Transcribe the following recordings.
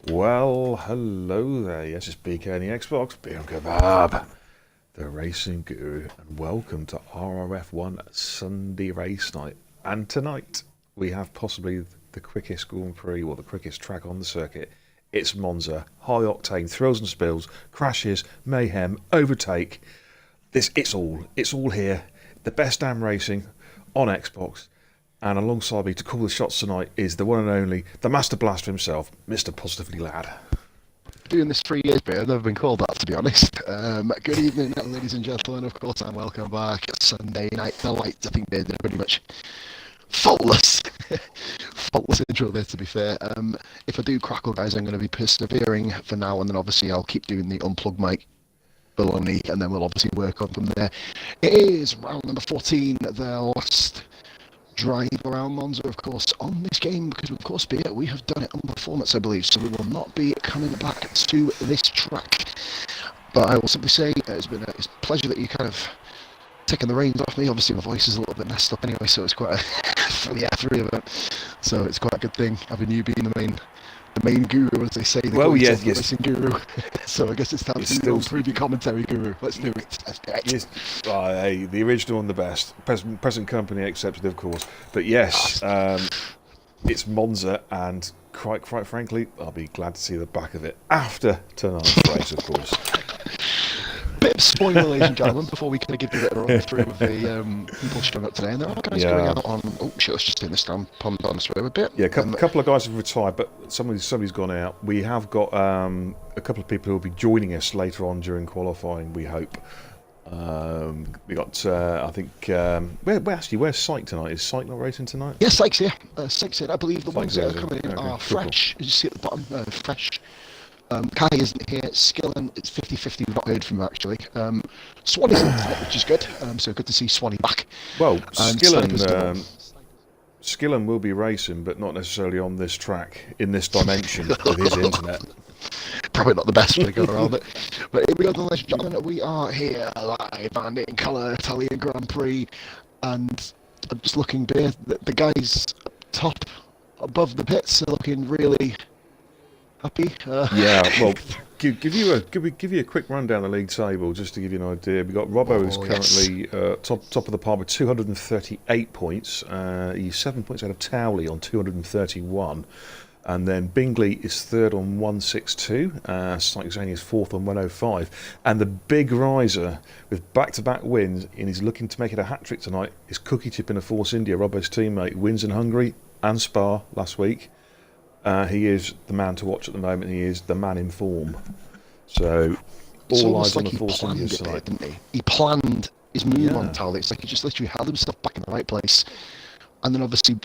Well, hello there. Yes, it's BK and the Xbox, Beer and Kebab, the racing guru, and welcome to RRF1 Sunday race night. And tonight we have possibly the quickest Grand Prix, or the quickest track on the circuit. It's Monza, high octane, thrills and spills, crashes, mayhem, overtake. It's all here. The best damn racing on Xbox. And alongside me to call the shots tonight is the one and only, the Master Blaster himself, Mr. Positively Lad. Doing this 3 years, but I've never been called that, to be honest. Good evening, ladies and gentlemen. Of course, and welcome back. Sunday night delight. I think they're pretty much faultless. Faultless intro there, to be fair. If I do crackle, guys, I'm going to be persevering for now, and then obviously I'll keep doing the unplugged mic baloney, and then we'll obviously work on from there. It is round number 14, the last drive around Monza, of course, on this game, because of course we have done it on performance, I believe, so we will not be coming back to this track. But I will simply say it's been a pleasure that you kind of taken the reins off me. Obviously my voice is a little bit messed up anyway, so it's quite a for the F3 event, so it's quite a good thing having you being the main guru, as they say, the racing guru. So I guess it's time to improve your commentary, guru. Let's do it. Yes. Hey, the original and the best. Present company accepted, of course. But yes, it's Monza, and quite frankly, I'll be glad to see the back of it after tonight's race, of course. Bit of spoiler, ladies and gentlemen, before we kind of give you a bit of a run through of the people showing up today. And there are guys going out on... Oh, shit, let's just turn this down. Pond on through a bit. Yeah, a couple of guys have retired, but somebody's gone out. We have got a couple of people who will be joining us later on during qualifying, we hope. We got, I think... where's Syke tonight? Is Syke not racing tonight? Yes, Syke's here. Syke's here. I believe the ones that are coming in are fresh. As you see at the bottom, fresh. Kai isn't here. Skillen, it's 50-50. We've not heard from him, actually. Swan isn't, which is good. So good to see Swanee back. Well, Skillen will be racing, but not necessarily on this track, in this dimension, with his internet. Probably not the best way to go around it. But here we go, ladies and gentlemen. We are here live and in colour, Italian Grand Prix. And I'm just looking there. The guys top above the pits are looking really... happy. Yeah, well, give you a quick rundown of the league table just to give you an idea. We've got Robbo, who's currently top of the pile with 238 points. He's 7 points out of Towley on 231. And then Bingley is third on 162. Syke is fourth on 105. And the big riser with back-to-back wins, and he's looking to make it a hat-trick tonight, is Cookie Chip in a Force India, Robbo's teammate. Wins in Hungary and Spa last week. He is the man to watch at the moment. He is the man in form. So, all eyes on the Force India side. Didn't he? He planned his move on Tally. It's like he just literally held himself back in the right place. And then obviously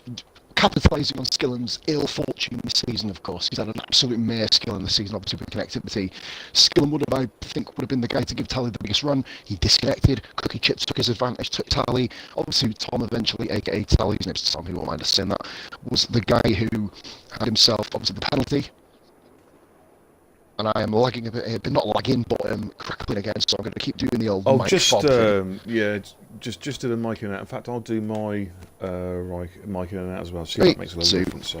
capitalising on Skillen's ill fortune this season, of course. He's had an absolute mare Skillen this season, obviously, with connectivity. Skillen would have been the guy to give Tally the biggest run. He disconnected. Cookie Chips took his advantage, took Tally. Obviously, Tom eventually, aka Tally, his name's Tom, he won't mind us saying that, was the guy who had himself, obviously, the penalty. And I am lagging a bit here, but not lagging, but crackling again, so I'm going to keep doing the old mic fob thing. Just do the mic in and out. In fact, I'll do my mic in and out as well. See if that makes a little difference. So,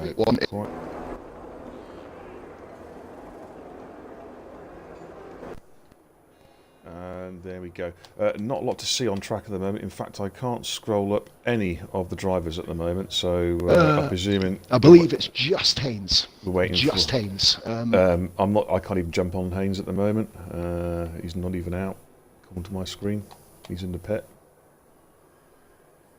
and there we go. Not a lot to see on track at the moment. In fact, I can't scroll up any of the drivers at the moment. So I'm presuming. I believe it's just Haynes. We're waiting. Just Haynes. I'm not. I can't even jump on Haynes at the moment. He's not even out. According to my screen, he's in the pit.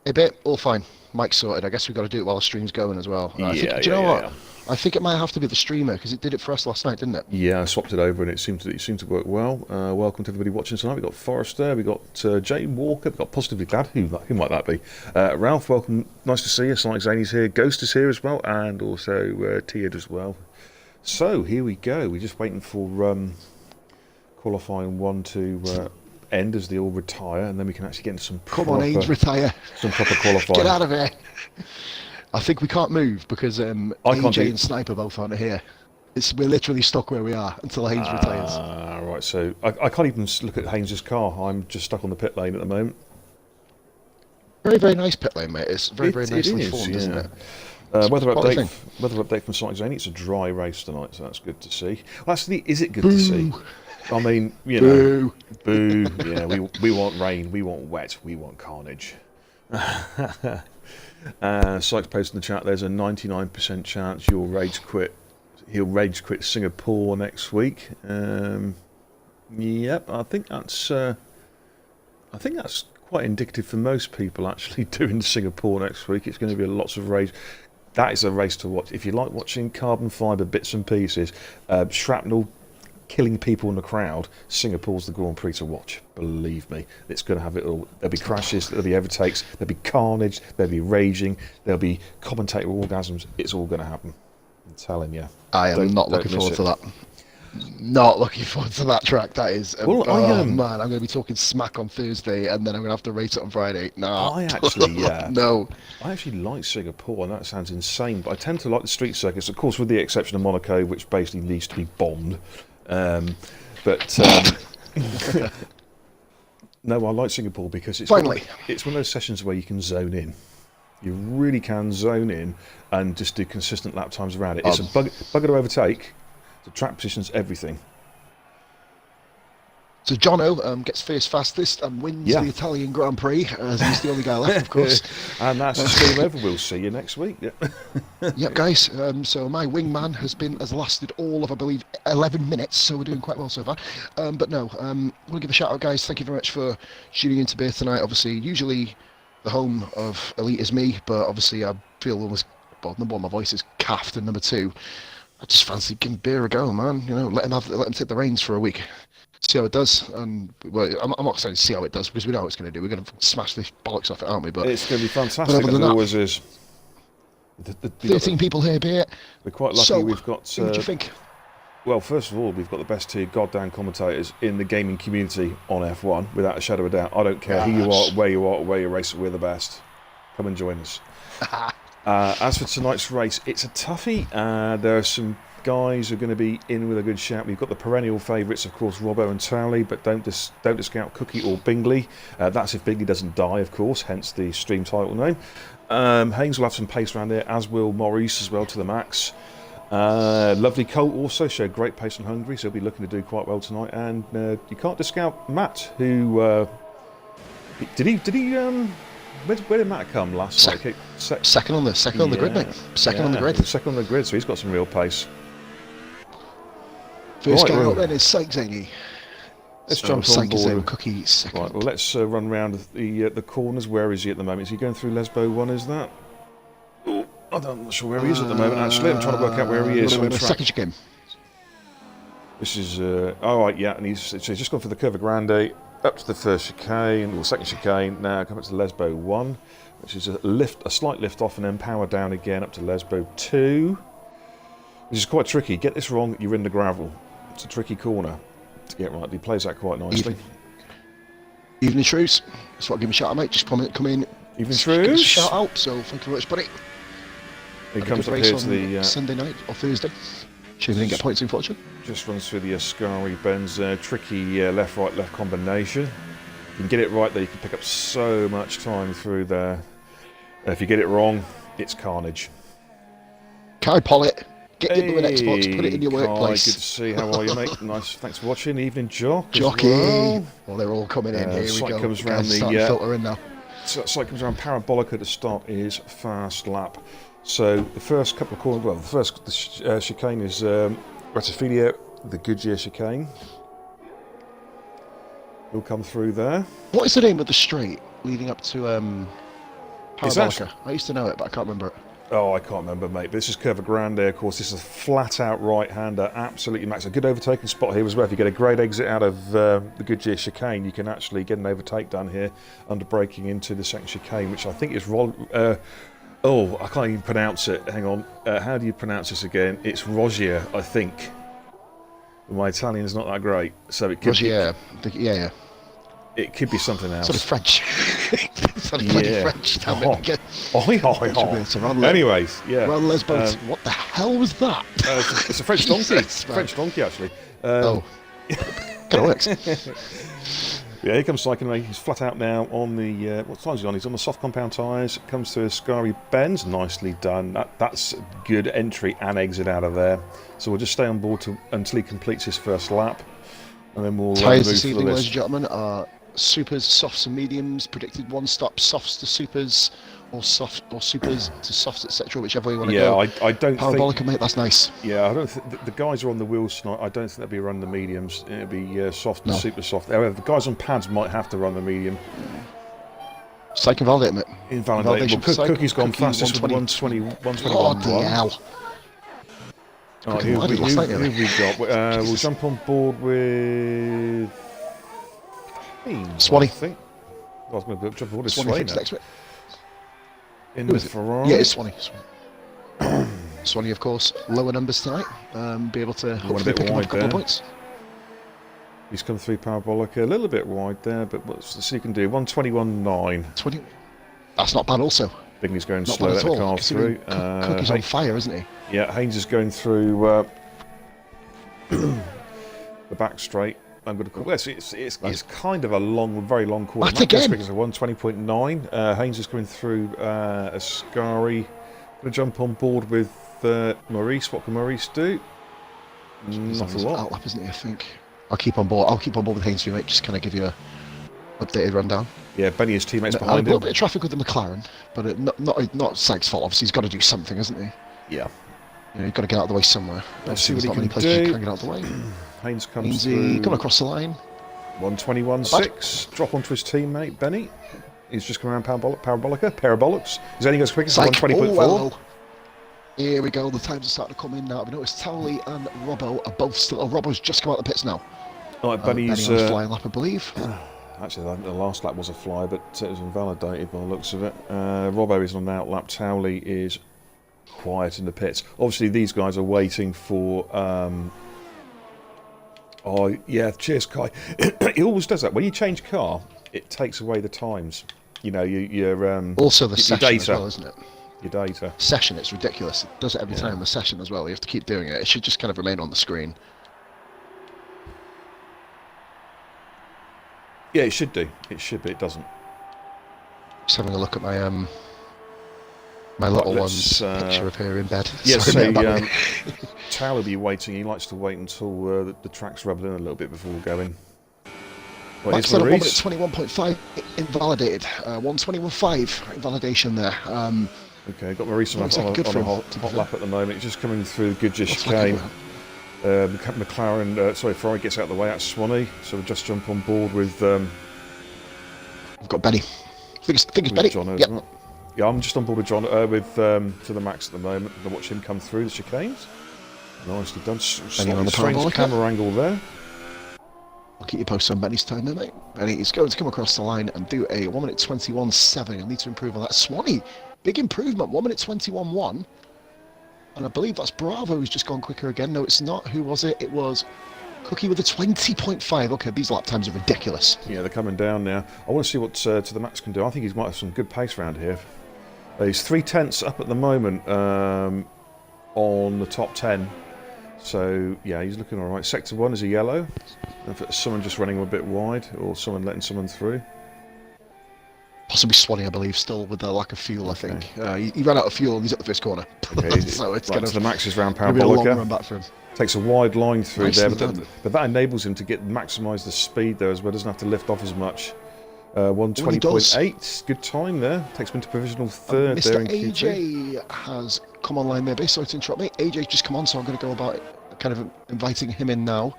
A bit, all fine. Mike's sorted. I guess we've got to do it while the stream's going as well. Do you know what? I think it might have to be the streamer, because it did it for us last night, didn't it? Yeah, I swapped it over and it seemed to work well. Welcome to everybody watching tonight. We've got Forrester, we've got Jay Walker, we've got Positively Glad. Who might that be? Ralph, welcome. Nice to see you. Syke Zany's here. Ghost is here as well, and also Tiad as well. So, here we go. We're just waiting for qualifying one to... end as they all retire, and then we can actually get into some proper... Come on, Haynes, retire. Some proper qualifying. Get out of here. I think we can't move because AJ and Sniper both aren't here. We're literally stuck where we are until Haynes retires. Right, so I can't even look at Haynes' car. I'm just stuck on the pit lane at the moment. Very, very nice pit lane, mate. It's very nicely formed, isn't it? Weather quality update. thing. Weather update from Cycling Zone. It's a dry race tonight, so that's good to see. Well, actually, is it good to see? I mean, you know, boo. Yeah, we want rain, we want wet, we want carnage. Sykes posted in the chat. There's a 99% chance he'll rage quit Singapore next week. Yep, I think that's quite indicative for most people actually doing Singapore next week. It's going to be lots of rage. That is a race to watch. If you like watching carbon fibre bits and pieces, shrapnel killing people in the crowd, Singapore's the Grand Prix to watch. Believe me, it's going to have it all. There'll be crashes, there'll be overtakes, there'll be carnage, there'll be raging, there'll be commentator orgasms. It's all going to happen. I'm telling you. I am not looking forward to that. Not looking forward to that track. That is. Well, man, I'm going to be talking smack on Thursday, and then I'm going to have to race it on Friday. No, I actually, no. I actually like Singapore, and that sounds insane. But I tend to like the street circuits, of course, with the exception of Monaco, which basically needs to be bombed. No, I like Singapore because it's Finally, it's one of those sessions where you can zone in. You really can zone in and just do consistent lap times around it. It's a bugger to overtake. The track positions everything. So Jono gets first fastest and wins the Italian Grand Prix, as he's the only guy left, of course. And that's the stream over. We'll see you next week. Yep, guys. So my wingman has lasted all of, I believe, 11 minutes, so we're doing quite well so far. But no, I want to give a shout out, guys. Thank you very much for tuning into beer tonight. Obviously, usually the home of Elite is me, but obviously I feel almost, well, number one, my voice is caffed, and number two, I just fancy giving beer a go, man. You know, let him take the reins for a week. See how it does, and well, I'm not saying see how it does because we know what it's going to do. We're going to smash the bollocks off it, aren't we? But it's going to be fantastic. It always is. 13 people here, beer. We're quite lucky. So, we've got. What do you think? Well, first of all, we've got the best two goddamn commentators in the gaming community on F1, without a shadow of a doubt. I don't care who you are, where you're racing. We're the best. Come and join us. As for tonight's race, it's a toughie. There are some guys who are going to be in with a good shout. We've got the perennial favourites, of course, Robbo and Towley, but don't discount Cookie or Bingley. That's if Bingley doesn't die, of course, hence the stream title name. Haynes will have some pace around there, as will Maurice as well, to the max. Lovely Colt also showed great pace in Hungary, so he'll be looking to do quite well tonight. And you can't discount Matt, who did he where did Matt come last night? Second on the grid, mate. Second on the grid. Second on the grid, so he's got some real pace. First guy out then is Sykes. Let's jump on board. Cookie second. Right, well, let's run around the corners. Where is he at the moment? Is he going through Lesbo 1, is that? Oh, I'm not sure where he is at the moment, actually. I'm trying to work out where he is. Second chicane. This is, all right, yeah, and he's just gone for the Curva Grande, up to the first chicane, or second chicane, now come up to Lesbo 1, which is a slight lift off and then power down again up to Lesbo 2. This is quite tricky. Get this wrong, you're in the gravel. It's a tricky corner to get right. He plays that quite nicely. Evening Shrews. That's what I give him a shout out, mate. Just come in. Evening Shrews. Give us a shout out. So thank you very much, buddy. He comes up here to the Sunday night or Thursday. Sure, we didn't get points, unfortunately. Just runs through the Ascari bends. Tricky left combination. If you can get it right there, you can pick up so much time through there. If you get it wrong, it's carnage. Kai Pollitt. Get into the next box, put it in your workplace. Good to see. How are you, mate? Nice. Thanks for watching. Evening, Jock. Jockey. Well, they're all coming in. Here we go. Comes around filter in now. Site comes around Parabolica to start his fast lap. So the first couple of corners, well, the first chicane is Ratifilia, the Goodyear chicane. He'll come through there. What is the name of the straight leading up to Parabolica? I used to know it, but I can't remember it. Oh, I can't remember, mate. But this is Curva Grande, of course. This is a flat-out right-hander, absolutely max. A good overtaking spot here as well. If you get a great exit out of the Goodyear chicane, you can actually get an overtake down here under braking into the second chicane, which I think is I can't even pronounce it. Hang on. How do you pronounce this again? It's Rogier, I think. My Italian's not that great, so it could Rogier. Yeah. It could be something else. Sort of French. Sort of bloody French. Anyways, yeah. Well, Lesbos. What the hell was that? It's a French donkey. French donkey, actually. Kind of works. Yeah, here comes Cycling. He's flat out now on the what time's he on? He's on the soft compound tyres. Comes through Ascari bends, nicely done. That's a good entry and exit out of there. So we'll just stay on board until he completes his first lap, and then we'll Tyres move this for the evening, ladies list. and gentlemen, are supers, softs, and mediums. Predicted one-stop softs to supers, or supers to softs, etc. Whichever way you want to go. I don't Parabolica, think. mate, that's nice. Yeah, I don't think the guys are on the wheels tonight. I don't think they'll be running the mediums. It'll be soft and super soft. However, the guys on pads might have to run the medium. Psych invalidate, mate. Invalidate. Well, Cookie's gone fastest with 121. Oh, the hell. Right, who have we got? We'll jump on board with Haynes, Swanee. I think. I was going to jump on board with Swanee Swanee next, mate. in Who the is it? Ferrari. Yeah, it's Swanee. Swanee, of course, lower numbers tonight. Be able to hopefully pick him up a couple of points. He's come through Parabolica, a little bit wide there, but let's see what he can do. 121.9. 20. That's not bad also. Bingley's going Not slow, bad let at the all. car through. Cookie's on fire, isn't he? Yeah, Haynes is going through the back straight. I'm going to call it's kind of a very long corner. Back again. It's a 120.9. Haynes is going through Ascari. Going to jump on board with Maurice. What can Maurice do? Not a lot. Outlap, isn't he? I think. I'll keep on board with Haynes for you, mate. Just kind of give you a updated rundown. Yeah, Benny, his teammates A behind little him. bit of traffic with the McLaren, but not Sykes' fault. Obviously, he's got to do something, hasn't he? Yeah. You know, you've got to get out of the way somewhere. Let's see what he not can many places do. you can get out of the way. Haynes comes through. Coming across the line. 121.6. Drop onto his teammate, Benny. He's just coming around Parabolics. He's only goes quickest at 120.4. Well. Here we go. The times are starting to come in now. I've noticed Towley and Robbo are both still. Oh, Robbo's just come out of the pits now. All right, Benny's Benny on a flying lap, I believe. Actually, the last lap was a fly, but it was invalidated by the looks of it. Robbo is on an outlap. Towley is quiet in the pits. Obviously, these guys are waiting for. Oh yeah, cheers, Kai. It always does that when you change car. It takes away the times. You know, your also the your session data. as well, isn't it? Your data. Session, it's ridiculous. It does it every time. The session as well. You have to keep doing it. It should just kind of remain on the screen. Yeah, it should do. It should, but it doesn't. Just having a look at my my little one's picture of her in bed. Yes, Sorry, so Tal will be waiting. He likes to wait until the track's rubbed in a little bit before going. Well, Max at 1:21.5 invalidated. 1:21.5 invalidation there. Okay, got Maurice on a hot lap at the moment. He's just coming through Goodyear chicane. McLaren, Ferrari gets out of the way. That's Swanee, so we'll just jump on board with. We've got Benny. I think it's Benny. John, yep. Yeah, I'm just on board with John to the max at the moment. I'm going to watch him come through the chicanes. Nicely done. Strange camera angle there. I'll keep you posted on Benny's time there, mate. Benny is going to come across the line and do a 1:21.7. He'll need to improve on that. Swanee, big improvement, 1:21.1. And I believe that's Bravo who's just gone quicker again. No, it's not. Who was it? It was Cookie with a 20.5. Okay, these lap times are ridiculous. Yeah, they're coming down now. I want to see what To the Max can do. I think he might have some good pace around here. He's 3/10 up at the moment on the top 10. So, yeah, he's looking all right. Sector 1 is a yellow. If it's someone just running a bit wide or someone letting someone through. Possibly Swanee, I believe, still with the lack of fuel, I think. He ran out of fuel and he's at the first corner. Okay, so it's right, going to the Max is round be a long run Parabolica. back for him. Takes a wide line through Nicely there, done. but that enables him to maximise the speed there as well. Doesn't have to lift off as much. 1:20.8, good time there. Takes him into provisional third there in Mr. Q2. AJ has come online maybe, sorry to interrupt me. AJ's just come on, so I'm going to go about kind of inviting him in now.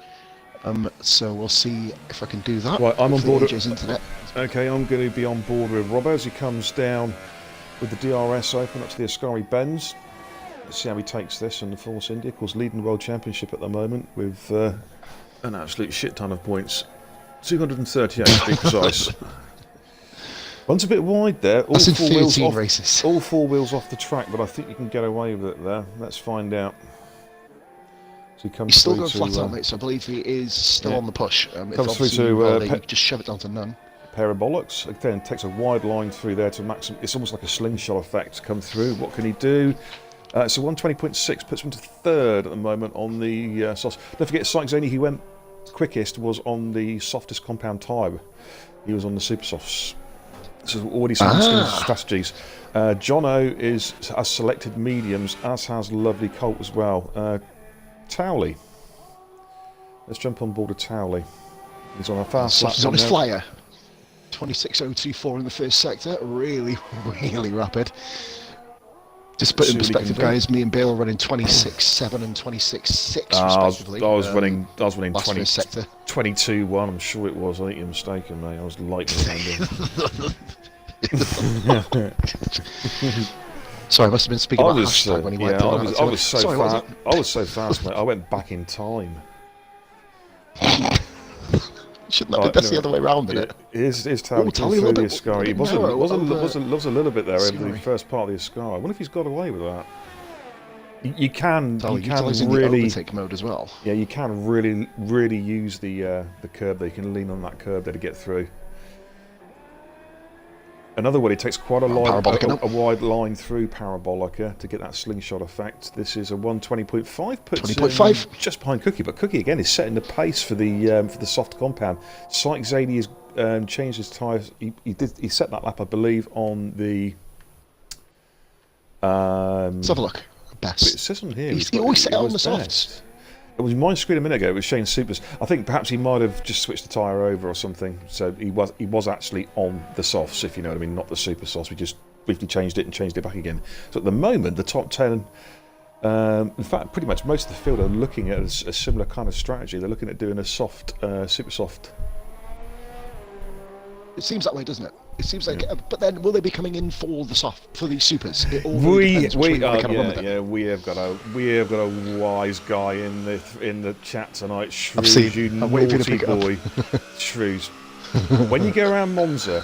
So we'll see if I can do that. Right, I'm on board. AJ's internet. Okay, I'm going to be on board with Robbo as he comes down with the DRS open up to the Ascari bends. Let's see how he takes this in the Force India. Of course, leading the World Championship at the moment with an absolute shit ton of points. 238 to be precise. One's a bit wide there. That's in 13 races. All four wheels off the track, but I think you can get away with it there. Let's find out. So He's still going flat out, mate, so I believe he is still on the push. Comes through to you just shove it down to none. Parabolics. Again, takes a wide line through there to maximum. It's almost like a slingshot effect to come through. What can he do? So 1:20.6 puts him to third at the moment on the sauce. Don't forget, Sykes only he went quickest was on the softest compound tyre. He was on the super softs. So already some strategies. Jono has selected mediums, as has lovely Colt as well. Towley. Let's jump on board of Towley. He's on a fast lap. He's on his flyer. 26.024 in the first sector. Really, really rapid. Just put in perspective, guys. Me and Bale are running 26.7 and 26.6 respectively. I was running 22.1. I'm sure it was. I think you're mistaken, mate. I was lightning Sorry, I must have been speaking about hashtag when he went down. I was so fast, mate. I went back in time. Shouldn't that be best the other way round, isn't it? Here's Towley through the Ascari. He was a little bit there over the first part of the Ascari. I wonder if he's got away with that. You can really overtake mode as well. Yeah, you can really use the curb there. You can lean on that curb there to get through. Another one, it takes quite a wide line through Parabolica to get that slingshot effect. This is a 120.5, puts 20.5 just behind Cookie, but Cookie again is setting the pace for the soft compound. Syke Zadie has changed his tyres. He set that lap, I believe, on the. Let's have a look. Best. It says on here. He always set it on the softs. It was my screen a minute ago. It was Shane Supers. I think perhaps he might have just switched the tyre over or something. So he was actually on the softs, if you know what I mean, not the super softs. We just briefly changed it back again. So at the moment, the top 10, in fact, pretty much most of the field are looking at a similar kind of strategy. They're looking at doing a soft, super soft. It seems that way, doesn't it? It seems like, but then will they be coming in for the these? We have got a wise guy in the chat tonight. Shrews, you naughty boy. Shrews. When you go around Monza,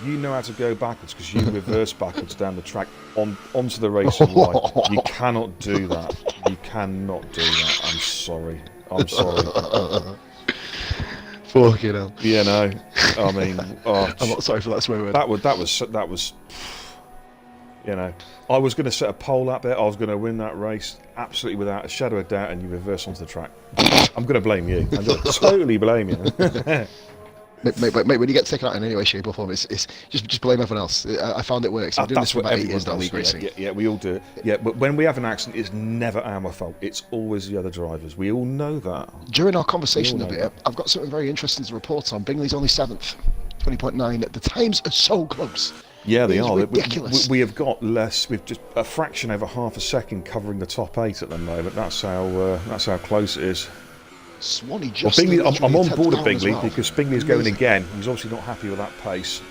you know how to go backwards because you reverse backwards down the track onto the racing line. You cannot do that. You cannot do that. I'm sorry. Fucking hell. Yeah, no. I mean, I'm not sorry for that swear word. That was. You know, I was going to set a pole up there. I was going to win that race, absolutely without a shadow of doubt. And you reverse onto the track. I'm going to blame you. I'm going to totally blame you. Mate, when you get taken out in any way, shape or form, it's just blame everyone else. I found it works. I'm doing this for about 8 years now, league racing. Yeah, we all do it. Yeah, but when we have an accident, it's never our fault. It's always the other drivers. We all know that. During our conversation of it, I've got something very interesting to report on. Bingley's only 7th, 20.9. The times are so close. Yeah, they are. Ridiculous. We have got less. We've just a fraction over half a second covering the top 8 at the moment. That's how close it is. Swanee just. Well, Bingley, I'm on board with Bingley well. because Bingley's going again. He's obviously not happy with that pace.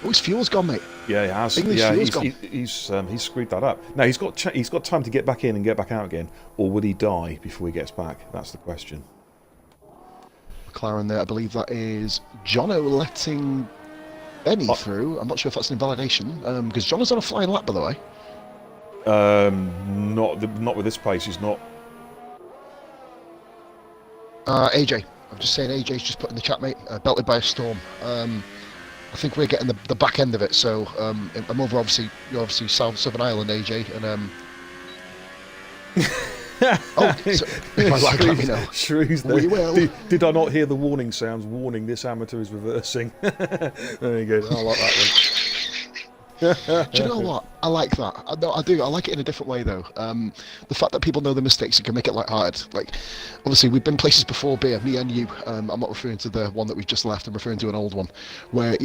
Oh, his fuel's gone, mate. Yeah, he has. Bingley's fuel's gone. He's screwed that up. Now he's got time to get back in and get back out again, or would he die before he gets back? That's the question. McLaren there, I believe that is Jono letting Benny through. I'm not sure if that's an invalidation because Jono's on a flying lap, by the way. Not with this pace. He's not. AJ, I'm just saying AJ's just put in the chat, mate, belted by a storm. I think we're getting the back end of it, so I'm over, obviously, you're obviously Southern Ireland, AJ, and Shrews there. Did I not hear the warning sounds warning this amateur is reversing? There you go, I like that one. Do you know what? I like that. I do. I like it in a different way, though. The fact that people know the mistakes and can make it light-hearted. Like, obviously, we've been places before, Beer, me and you. I'm not referring to the one that we've just left. I'm referring to an old one, where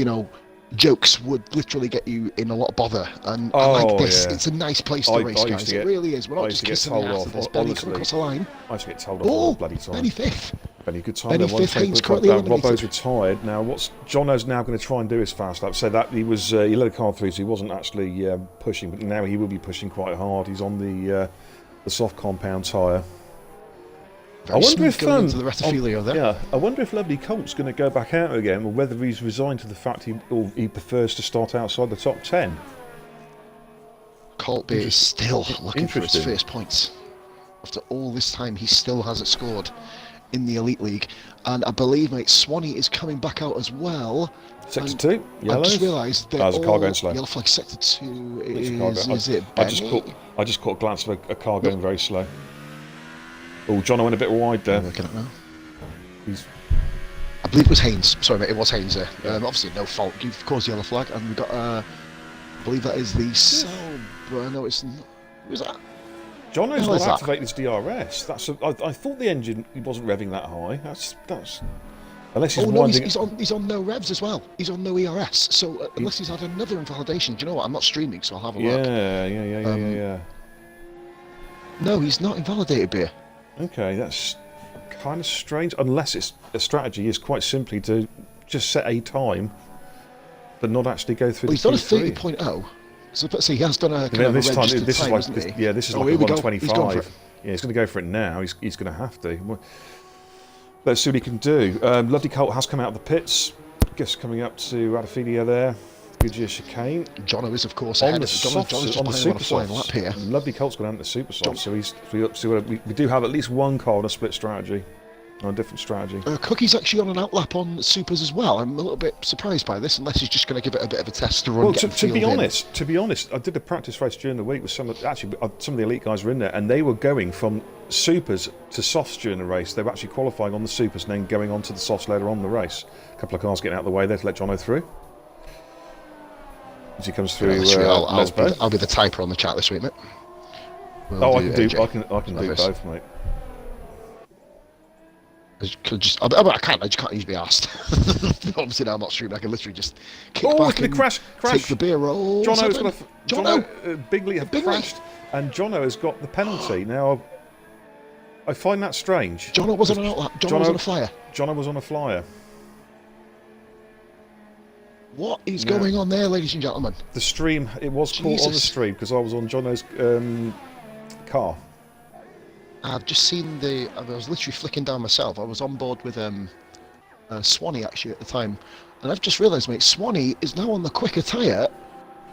jokes would literally get you in a lot of bother. And I like this. Yeah. It's a nice place to race, guys. It really is. We're not just kissing the ass of this. Benny come across the line. I used to get told off all the bloody time. Benny 5th. Benny, good time. Benny 5th, Haynes currently eliminated. Robbo's retired. Now, what's Jono's now going to try and do his fast lap. So that he let a car through, so he wasn't actually pushing, but now he will be pushing quite hard. He's on the soft compound tyre. I wonder if into the Rettifilio there. Yeah, I wonder if Lovely Colt's going to go back out again, or whether he's resigned to the fact he prefers to start outside the top 10. Colt is still looking for his first points. After all this time, he still hasn't scored in the Elite League. And I believe, mate, Swanee is coming back out as well. Sector 2, yellows. I just realised that there's a car going slow. Yellow flag sector 2 is it Benny? I just caught a glance of a car going very slow. Oh, John, I went a bit wide there. Looking at now. I believe it was Haynes. Sorry, mate, it was Haynes there. Obviously, no fault. Of course, yellow flag, and we got. I believe that is the sub. No, it's not. Was that? Jono's not activated his DRS. I thought the engine wasn't revving that high. That's unless he's winding. He's on no revs as well. He's on no ERS. So unless he's had another invalidation, do you know what? I'm not streaming, so I'll have a look. Yeah. No, he's not invalidated, Beer. Okay, that's kind of strange. Unless it's a strategy is quite simply to just set a time, but not actually go through. Well, he's done a 30.0. So let's see, he has done a kind of this a time. registered This time, is like this is like a 125. Yeah, he's going to go for it now. He's going to have to. Let's see what he can do. Lovely Colt has come out of the pits. Guess coming up to Adafedia there. Goodyear chicane. Jono is, of course, ahead of on the super flying lap here. Lovely Colt's gone out to the super soft, so we do have at least one car on a split strategy, on a different strategy. Cookie's actually on an outlap on supers as well. I'm a little bit surprised by this, unless he's just going to give it a bit of a test to run. Well, to be honest, I did a practice race during the week with some of the elite guys were in there, and they were going from supers to softs during the race. They were actually qualifying on the supers and then going on to the softs later on in the race. A couple of cars getting out of the way there to let Jono through. As he comes through, I'll be the typer on the chat this week, mate. I can do both, mate. I just can't usually be asked. Obviously now I'm not streaming, I can literally just kick back and crash. Take the beer roll. Bingley have crashed, and Jono has got the penalty. Now, I find that strange. Jono was on an outlap. Jono was on a flyer. Jono was on a flyer. What is going on there, ladies and gentlemen? The stream, it was caught on the stream because I was on Jono's car. I've just seen I was literally flicking down myself. I was on board with Swanee actually at the time. And I've just realised, mate, Swanee is now on the quicker tyre.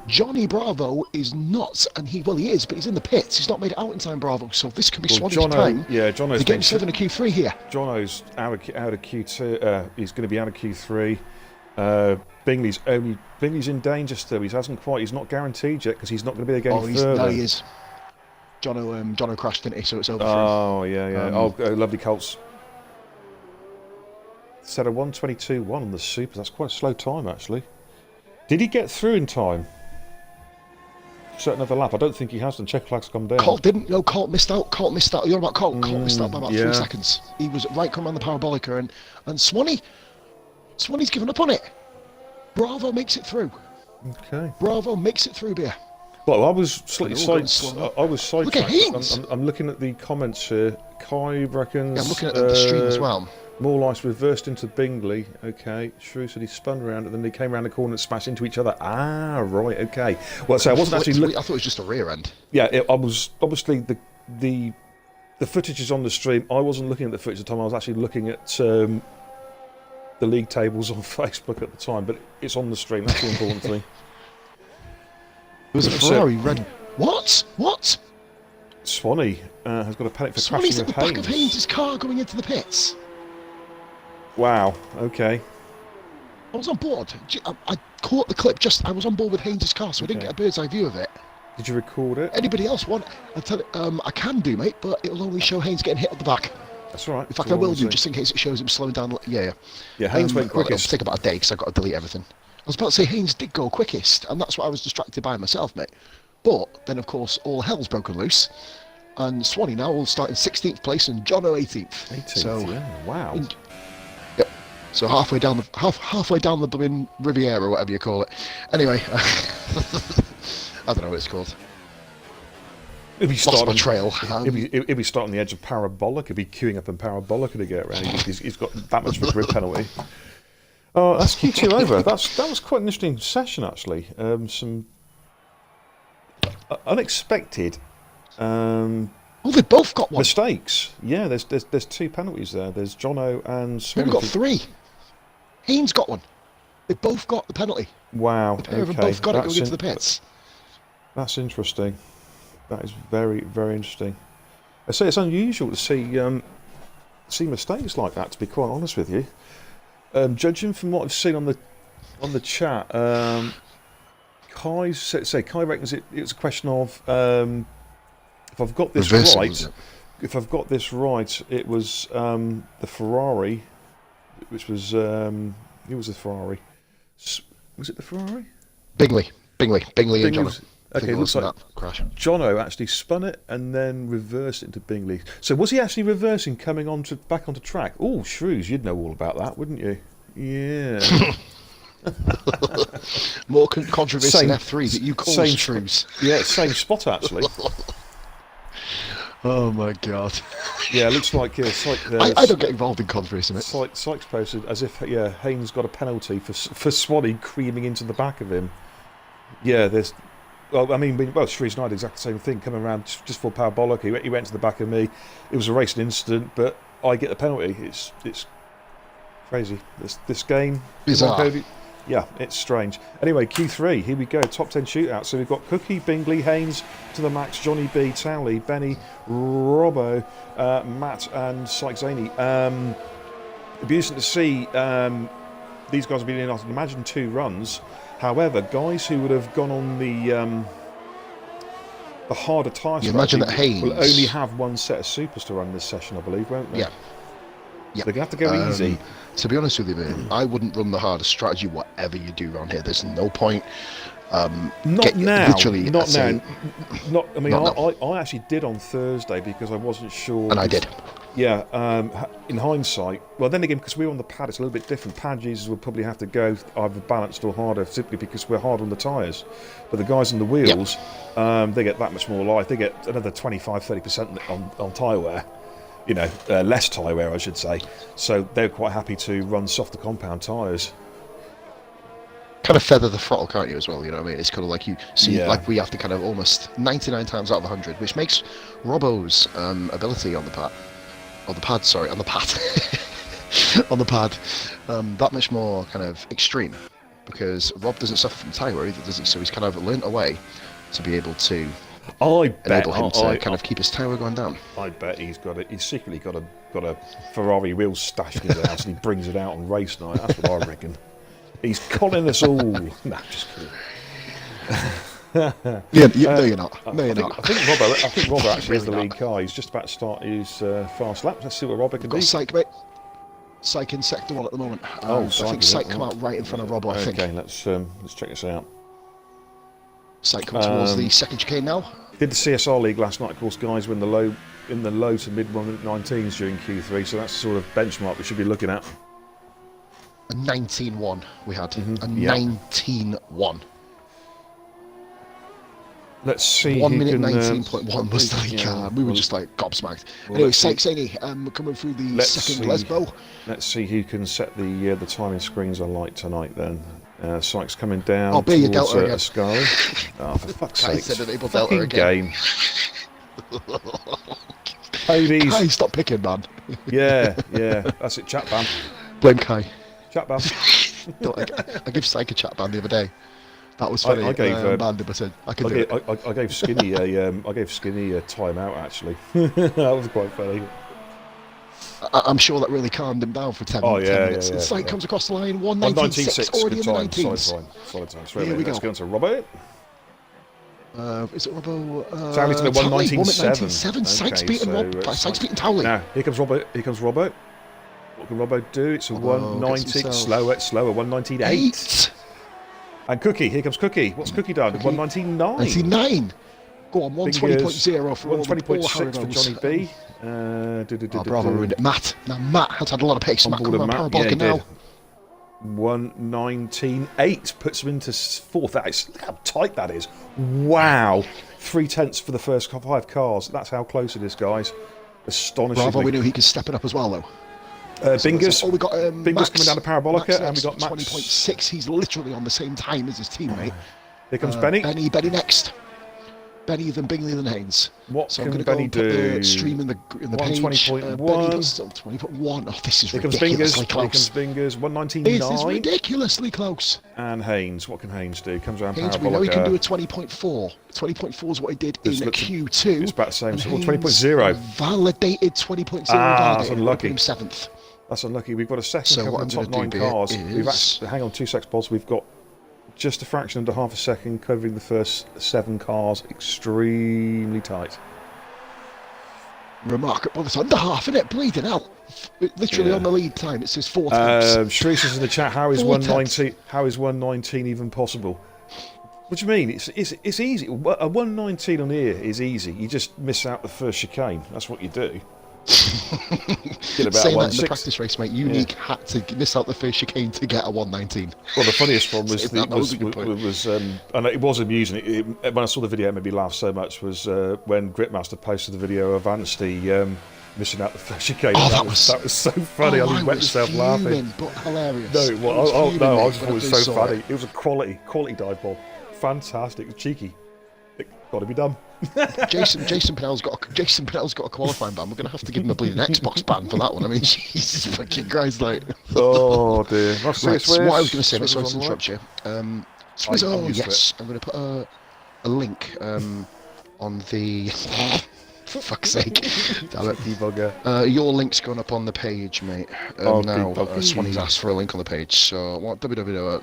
Johnny Bravo is not, and he is, but he's in the pits. He's not made it out in time, Bravo. So this could be Swanee's time. Yeah, Jono's to get himself in a Q3 here. Jono's out of Q2. He's going to be out of Q3. Bingley's in danger still. He's not guaranteed yet because he's not going to be there going further. No, he is. Jono crashed, didn't he? So it's over for him. Oh, yeah. Lovely Colts. Set a 1:22.1 on the super. That's quite a slow time, actually. Did he get through in time? Set another lap. I don't think he has done. Check flag's come down. Colt didn't. No, Colt missed out. You're about Colt. Colt missed out by about 3 seconds. He was right coming around the parabolica, and Swanee's given up on it. Bravo makes it through. Okay. Bravo makes it through, Beer. Well, I was slightly sidetracked. Look at Haynes. I'm looking at the comments here. Kai reckons. Yeah, I'm looking at the stream as well. More ice reversed into Bingley. Okay. Shrew said he spun around and then they came around the corner and smashed into each other. Ah, right. Okay. Well, so I wasn't actually looking. I thought it was just a rear end. Yeah, I was obviously the footage is on the stream. I wasn't looking at the footage at the time. I was actually looking at the league tables on Facebook at the time, but it's on the stream. That's the important thing. It was a Ferrari red. What? Swanee has got a penalty for Swanee's crashing at the back of Haynes' car going into the pits. Wow. Okay. I was on board. I caught the clip. I was on board with Haynes' car, so I didn't get a bird's eye view of it. Did you record it? Anybody else want? I can do, mate, but it'll only show Haynes getting hit at the back. That's all right. In fact, I will do just in case it shows him slowing down. Yeah. Haynes went quickest. It'll take about a day because I've got to delete everything. I was about to say Haynes did go quickest, and that's what I was distracted by myself, mate. But then, of course, all hell's broken loose, and Swanee now will start in 16th place and Jono 18th. 18th. So, yeah. Wow. Yep. So halfway down the blooming Riviera, whatever you call it. Anyway, I don't know what it's called. If he started on trail, if he started on the edge of Parabolic, if he queuing up in Parabolica to get around, he's got that much of a grid penalty. Oh, that's Q2 over. That was quite an interesting session, actually. Some unexpected. They both got one. Mistakes. Yeah, there's 2 penalties there. There's Jono and Swanee. We've got 3. Haynes got one. They both got the penalty. Wow. The pair of them both got it going into the pits. That's interesting. That is very, very interesting. I say it's unusual to see mistakes like that. To be quite honest with you, judging from what I've seen on the chat, Kai reckons it's a question of if I've got this reversing, right. If I've got this right, it was the Ferrari which was who was the Ferrari? Was it the Ferrari? Bingley and Jono. Was, okay, it looks like that crash. Jono actually spun it and then reversed it into Bingley. So was he actually reversing coming back onto track? Oh, Shrews, you'd know all about that, wouldn't you? Yeah. More controversy in F3 that you call Shrews. Yeah, same spot actually. Oh my god. Yeah, it looks like I don't get involved in controversy, mate. Sykes posted as if Haynes got a penalty for Swanee creaming into the back of him. Yeah, Shrews and I did exactly the same thing, coming around just for parabolic. He went to the back of me. It was a racing incident, but I get the penalty. It's crazy. This game. Bizarre. Yeah, it's strange. Anyway, Q3, here we go, top 10 shootout. So we've got Cookie, Bingley, Haynes to the max, Johnny B, Towley, Benny, Robbo, Matt and Sykes Zaney. It'd be interesting to see these guys have been in, I can imagine, 2 runs. However, guys who would have gone on the harder tyre imagine that Haynes will only have 1 set of supers to run this session, I believe, won't they? Yeah. They're going to have to go easy. To be honest with you, mate, I wouldn't run the hardest strategy, whatever you do around here. There's no point. Not now. Literally, not now. I mean, not I actually did on Thursday because I wasn't sure. And I did. Yeah. In hindsight, well, then again, because we're on the pad, it's a little bit different. Pad users will probably have to go either balanced or harder, simply because we're hard on the tyres. But the guys on the wheels, they get that much more life. They get another 25-30% on tyre wear. Less tyre wear, I should say. So they're quite happy to run softer compound tyres. Kind of feather the throttle, can't you, as well? You know what I mean? It's kind of like you see, like we have to kind of almost 99 times out of 100, which makes Robbo's ability on the pad, on the pad, that much more kind of extreme, because Rob doesn't suffer from tyre wear either, does he? So he's kind of learnt a way to be able to enable him to kind of keep his tyre going down. I bet he's secretly got a Ferrari wheel stashed in his house and he brings it out on race night. That's what I reckon. He's conning us all. Nah, just kidding. No, you're not. No, you're not. I think Robbo actually has the lead car. He's just about to start his fast lap. Let's see what Robbo can do. Syke, mate. Syke in sector 1 at the moment. I think Syke come out right in front of Robbo. I think. Okay, let's check this out. Syke comes towards the second chicane now. Did the CSR League last night. Of course, guys were in the low to mid 119s during Q3, so that's the sort of benchmark we should be looking at. A 19-1 we had. A 19-1. Let's see. 1 minute 19.1 was like we were just like gobsmacked. Anyway, Sykes Zaney coming through the second Lesbo. Let's see who can set the timing screens alight tonight. Then Sykes coming down. Oh, be your Delta again. Ascari. Oh, for fuck's sake! Said enable Delta again. Hades. Kai, stop picking, man. Yeah, that's it. Chat ban. Blame Kai. Chat ban. I gave Syke a chat ban the other day. That was funny. I gave I gave Skinny a timeout actually. That was quite funny. I'm sure that really calmed him down for 10 minutes. Yeah, Syke comes across the line, 1:19.6 already in the 19s. Solid time. Here we go. Let's go on to Robbo. Is it Robbo? Towley's at 1:19.7. Sykes beating Sykes beating Towley. Now here comes Robbo. What can Robbo do? It's a 1:19 slower 1:19.8. And Cookie, here comes Cookie. What's Cookie done? 1:19.9. 99. Go on, 1:20.0 for 1:20.6 for Johnny B. Bravo ruined it. Matt has had a lot of pace. Matt coming around parabolic now. 1:19.8 puts him into 4th. Look how tight that is. Wow. 3/10 for the first 5 cars. That's how close it is, guys. Astonishing. Bravo, we knew he could step it up as well, though. Bingers. We got Bingers coming down the Parabolica, and we got Max 20.6. He's literally on the same time as his teammate. Here comes Benny. Benny next. Benny, then Bingley, then Haynes. What so can I'm Benny do? Stream in the page. 20.1. Benny still 20.1. Oh, this is here ridiculously close. Here comes Bingers. 1:19.9. This is ridiculously close. And Haynes. What can Haynes do? Comes around Haynes, Parabolica. we know he can do a 20.4. 20.4 is what he did in Q2. It's about the same. So 20.0. Validated 20.0. That's unlucky. Him 7th. That's unlucky. We've got a second couple of top 9 cars. We've actually, hang on 2 seconds, Pods. We've got just a fraction under half a second covering the first 7 cars. Extremely tight. Remarkable. It's under half, isn't it? Bleeding hell. Literally on the lead time. It says 4 tenths. Shreese is in the chat. How is 4 119? How is 119 even possible? What do you mean? It's easy. A 119 on here is easy. You just miss out the first chicane. That's what you do. Get about Saying that in the 160. practice race, mate, Unique had to miss out the first chicane to get a 119. Well, the funniest one was and it was amusing. When I saw the video, it made me laugh so much. Was when Gritmaster posted the video of Anstey missing out the first chicane. Oh, that was so funny. I went myself laughing. But hilarious. No, I just thought it was so funny. It was a quality dive bomb. Fantastic, cheeky. It got to be done. Jason Pinnell's got a qualifying ban. We're going to have to give him a bleeding Xbox ban for that one. I mean, Jesus fucking Christ, like. Oh dear. Right, so what I was going to say, sorry to interrupt you. Yes, I'm going to put a link on the. For fuck's sake. Damn it. Debugger. Your link's gone up on the page, mate. Now, Swanee's asked for a link on the page. So, what? www.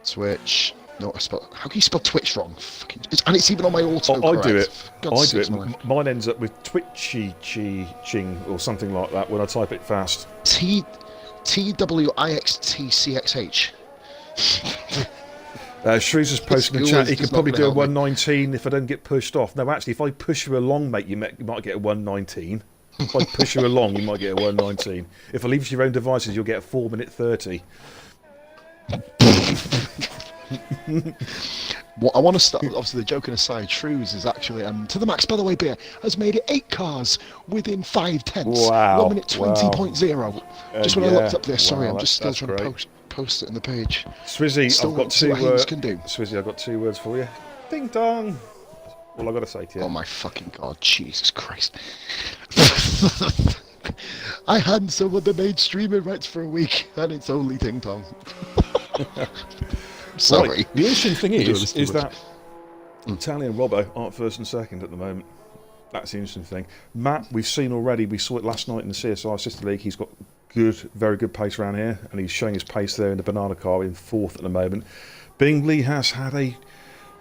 Twitch. No, how can you spell Twitch wrong? And it's even on my auto. I do it. Mine ends up with Twitchy ching or something like that when I type it fast. TWIXTCXH. Shrews is posting in the chat. He could probably do a 119 if I don't get pushed off. No, actually, if I push you along, mate, you might get a 119. If I push you along, you might get a 119. If I leave you to your own devices, you'll get a 4-minute 30. What I want to start, obviously, the joking aside, Shrews is actually, to the max, by the way, Beer, has made it 8 cars within 5 tenths. Wow. 1 minute 20.0. Just when I looked up there, sorry, I'm just still trying to post it in the page. Swizzy, I've got two Swizzy, I've got 2 words for you. Ding dong. All I've got to say to you. Oh my fucking god, Jesus Christ. I hadn't someone that made streaming rights for a week, and it's only ding dong. Sorry. Right. The interesting thing is that Tally and Robbo aren't first and second at the moment. That's the interesting thing. Matt, we've seen already. We saw it last night in the CSI Sister League. He's got very good pace around here, and he's showing his pace there in the banana car in 4th at the moment. Bingley has had a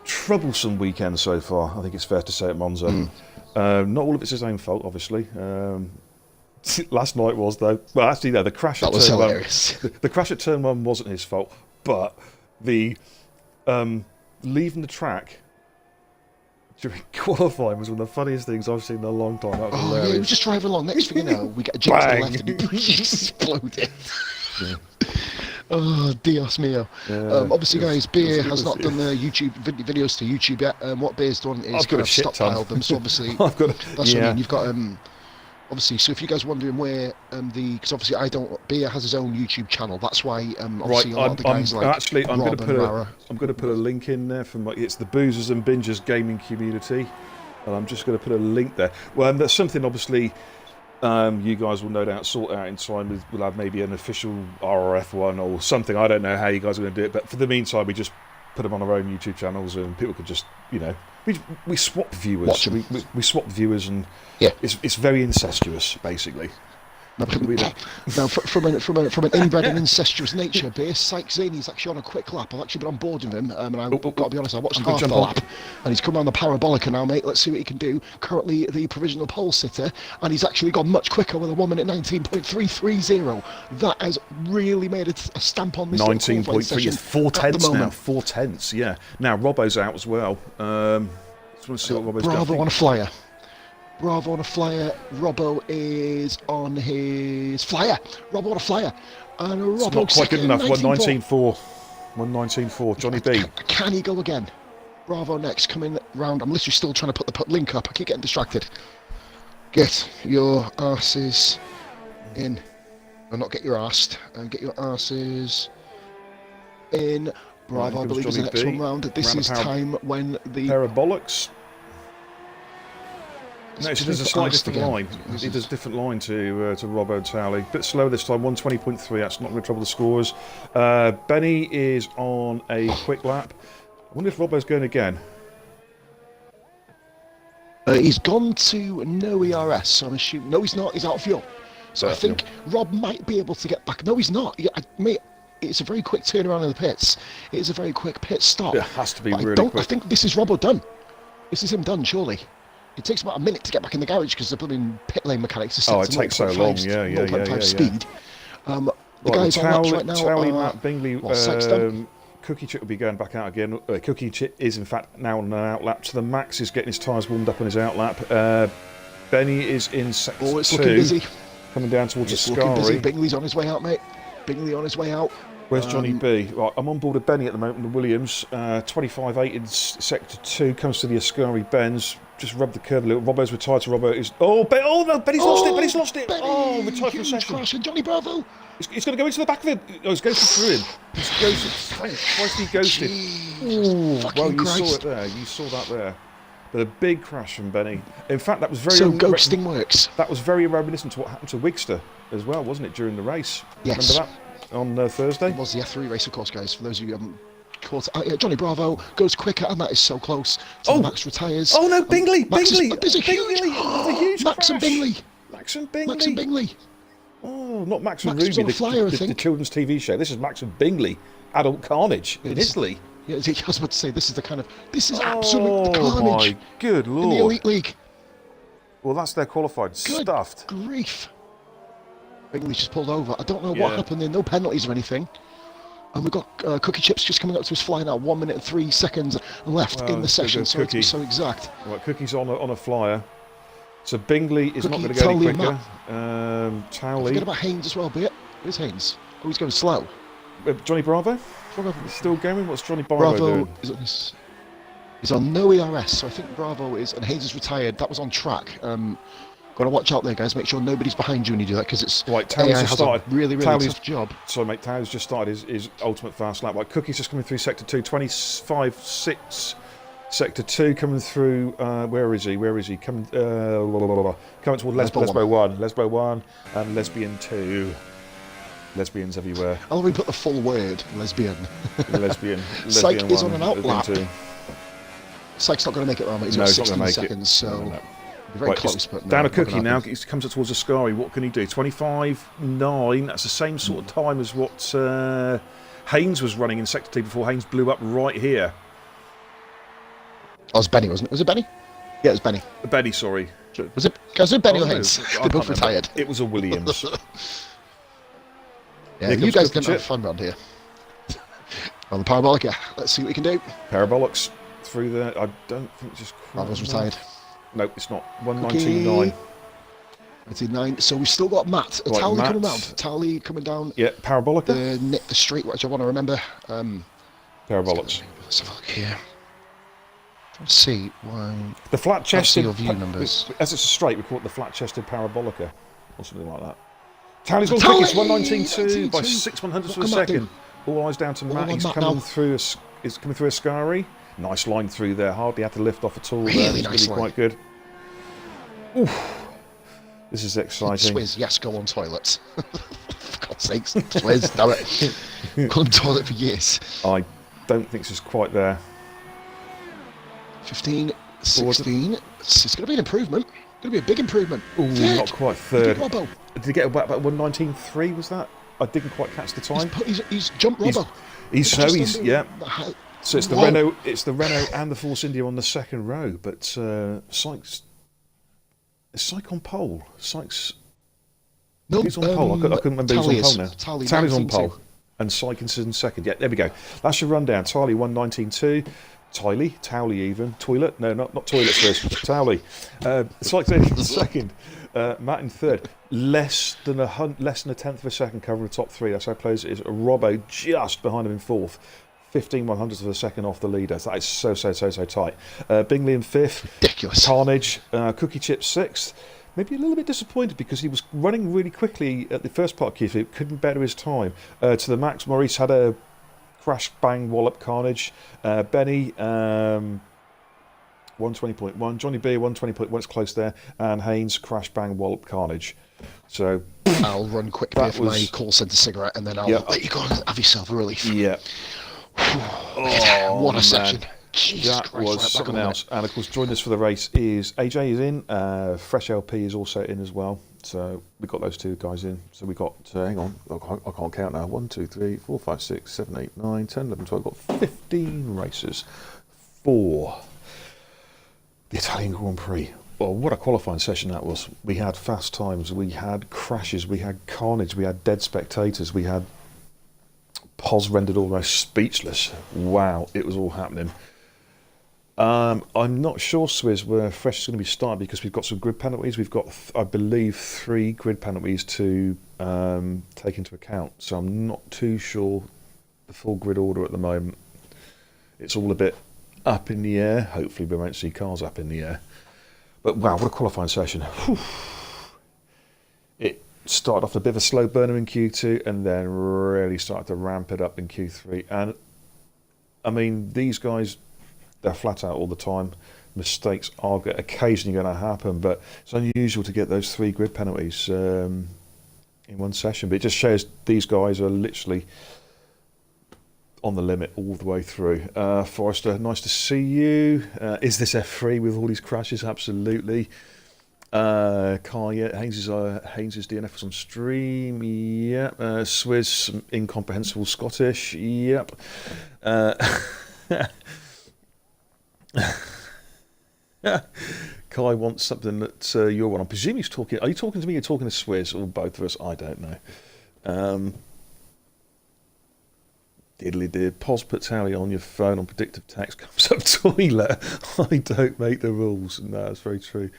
troublesome weekend so far. I think it's fair to say at Monza. Not all of it's his own fault, obviously. Last night was though. Well, actually, no. The crash at turn 1. The crash at turn 1 wasn't his fault, but the leaving the track during qualifying was one of the funniest things I've seen in a long time. That was hilarious. Yeah, he was just driving along. Next thing you know, we get a jump to the left and he exploded. Yeah. Oh, Dios mio. Obviously, guys, Beer has not done the YouTube videos to YouTube yet. What Beer's done is kind of stockpiled them. So obviously, that's what I mean. You've got obviously, so if you guys are wondering where because obviously Beer has his own YouTube channel. That's why obviously a lot of the guys I'm going to put a link in there from it's the Boozers and Bingers gaming community, and I'm just going to put a link there. Well, that's something obviously you guys will no doubt sort out in time. We'll have maybe an official RRF1 or something. I don't know how you guys are going to do it, but for the meantime, we just put them on our own YouTube channels, and people could just we swap viewers. We swap viewers, and it's very incestuous, basically. Now, from an inbred and incestuous nature, Beer Sykes Zaney's actually on a quick lap. I've actually been on board with him, and I've got to be honest, I watched half the lap, and he's come around the parabolica now, mate. Let's see what he can do. Currently the provisional pole sitter, and he's actually gone much quicker with a 1 minute 19.330. That has really made a stamp on this 19.3 is 4 tenths now. 4 tenths, yeah. Now Robbo's out as well. Just want to see what Robbo's got. Bravo on a flyer. Bravo on a flyer. Robbo is on his flyer. Robbo on a flyer. And Robbo it's not quite good enough. 119.4. 119.4. Johnny B. Can he go again? Bravo next. Coming round. I'm literally still trying to put the link up. I keep getting distracted. Get your asses in. Or not get your arsed. Get your asses in. Bravo, I believe, is the next one round. This is time when the parabolics. No, so there's a slight different line. It does a different line to Robbo and Tally. A bit slower this time, 120.3. That's not going to trouble the scores. Benny is on a quick lap. I wonder if Robbo's going again. He's gone to no ERS, so I'm assuming. No, he's not. He's out of fuel. So I think Rob might be able to get back. No, he's not. Mate, it's a very quick turnaround in the pits. It is a very quick pit stop. It has to be really quick. I think this is Robbo done. This is him done, surely. It takes about a minute to get back in the garage because the blooming pit lane mechanics are set Oh, it to takes so long. Yeah. 0.5 speed. The Right, guys on laps right now Towley, are... Matt, Bingley, Sexton. Cookie Chip will be going back out again. Cookie Chip is, in fact, now on an out lap. So the Max is getting his tyres warmed up on his out lap. Benny is in sector 2. It's looking busy. Coming down towards It's the looking busy. Scary. Bingley's on his way out, mate. Bingley on his way out. Where's Johnny B? Right, I'm on board with Benny at the moment, the Williams. 25.8 in sector 2, comes to the Ascari Benz. Just rubbed the curb a little. Robbo's retired to Robbo. No, Benny's lost it. Benny's lost it. Benny, Retired for a session. crash, and Johnny Bravo. He's going to go into the back of it. Oh, he's ghosted through him. He's ghosted. Twice he ghosted. Well, you Christ. saw it there. You saw that there. But a big crash from Benny. In fact, that was very... So ghosting works. That was very reminiscent to what happened to Wigster as well, wasn't it, during the race? Yes. Remember that on Thursday? It was the F3 race, of course, guys. For those of you who haven't caught it. Johnny Bravo goes quicker, and that is so close. So Max retires. Oh, no, Bingley! Bingley! There's a huge Max crash. and Bingley! Max and Bingley. Oh, not Max and Max was Ruby, on a flyer, I the think. children's TV show. This is Max and Bingley, adult carnage in Italy. Yeah, I was about to say, this is absolute carnage. Oh, my good in the lord. Elite League. Well, that's their qualified. Good Stuffed. grief. Bingley just pulled over. I don't know what happened there. No penalties or anything. And we've got Cookie Chips just coming up to his fly now. 1 minute and 3 seconds left in the session. So to be so exact. Right, Cookie's on a flyer. So Bingley is not Cookie, going to go any Towley, quicker. Towley. Forget about Haynes as well, but where's Haynes? Oh, he's going slow. Johnny Bravo? Still going? What's Johnny Bravo doing? He's on no ERS, so I think Bravo is, and Haynes is retired. That was on track. Got to watch out there, guys. Make sure nobody's behind you when you do that, because it's right. Towley's just started. Really tough job. Sorry, mate. Towley's just started his ultimate fast lap. Right, Cookie's just coming through sector 2, 25.6. Sector 2 coming through. Where is he? Coming. Coming toward Lesbo 1. Lesbo 1 and Lesbian 2. Lesbians everywhere. I'll we put the full word, lesbian. Lesbian. Psych is on an out outlap. Psych's not going to make it around, mate. He's got 16 seconds, so very close. But down a Cookie now. He comes up towards Ascari. What can he do? 25.9. That's the same sort of time as what Haynes was running in Sector 2 before Haynes blew up right here. Oh, it was Benny, wasn't it? Was it Benny? Yeah, it was Benny. Benny, sorry. Was it Benny or Haynes? They both retired. It was a Williams. Yeah, you guys didn't have fun around here. On the parabolic, let's see what we can do. Parabolics through there. I don't think it's just... Bravo's retired. No, it's not. 119.9. 119.9. So we've still got Matt. Right, Towley coming round. Towley coming down. Yeah, Parabolica. The street, which I want to remember. Parabolics. Let's have a look here. Let's see why... The flat-chested... view numbers. As it's a straight, we call it the flat-chested Parabolica. Or something like that. Towley's got quick. It's 119.2 by 6/100ths of a second. All eyes down to Matt. He's coming through. He's coming through Ascari. Nice line through there. Hardly had to lift off at all. Really nice line. Quite good. Oof. This is exciting. Swizz, yes, go on toilets. For God's sakes, Swizz, damn it. Gone on toilet for years. I don't think this is quite there. 15, 16. It's going to be an improvement. Going to be a big improvement. Ooh, not quite third. Robbo. Did he get about 119.3? Was that? I didn't quite catch the time. He's jumped Robbo. So it's the Renault. It's the Renault and the Force India on the second row. But Sykes. Is Sykes on pole? Sykes. No, who's on pole? I couldn't remember who's on pole now. Talley's on pole. Too. And Sykes is in second. Yeah, there we go. That's your rundown. Talley 119.2. Towley even. Toilet? No, not toilets first. Towley. Sykes in second. Matt in third. Less than a tenth of a second covering the top three. That's how close it is. Robbo just behind him in fourth. 15/100ths of a second off the leader. That is so tight. Bingley in fifth. Ridiculous. Carnage. Cookie Chip sixth. Maybe a little bit disappointed because he was running really quickly at the first part of Q3. Couldn't better his time. To the max, Maurice had a crash, bang, wallop, carnage. Benny, 120.1. Johnny B, 120.1. It's close there. And Haynes, crash, bang, wallop, carnage. So I'll run quick for my call centre cigarette, and then I'll let you go and have yourself a relief. Yeah. What a section. Jesus that Christ, was something else. And of course, joining us for the race is AJ is in. Fresh LP is also in as well. So we got those two guys in. So we got, hang on, I can't count now. 1, 2, 3, 4, 5, 6, 7, 8, 9, 10, 11, 12. Got 15 races for the Italian Grand Prix. well, what a qualifying session that was. We had fast times, we had crashes, we had carnage, we had dead spectators, we had Pos rendered almost speechless. Wow, it was all happening. I'm not sure, Swizz, where Fresh is going to be starting because we've got some grid penalties. We've got, I believe, 3 grid penalties to take into account. So I'm not too sure the full grid order at the moment. It's all a bit up in the air. Hopefully we won't see cars up in the air. But wow, what a qualifying session. Whew. It started off a bit of a slow burner in Q2 and then really started to ramp it up in Q3. And I mean, these guys, they're flat out all the time. Mistakes are occasionally going to happen, but it's unusual to get those 3 grid penalties in one session. But it just shows these guys are literally on the limit all the way through. Forrester, nice to see you. Is this F3 with all these crashes? Absolutely. Kai, yeah, Haynes's DNF was on stream. Yep. Swizz, some incomprehensible Scottish. Yep. Kai wants something that you're on. I presume he's talking. Are you talking to me or talking to Swizz or both of us? I don't know. Diddly did. Pos put tally on your phone on predictive text comes up toilet. I don't make the rules. No, that's very true.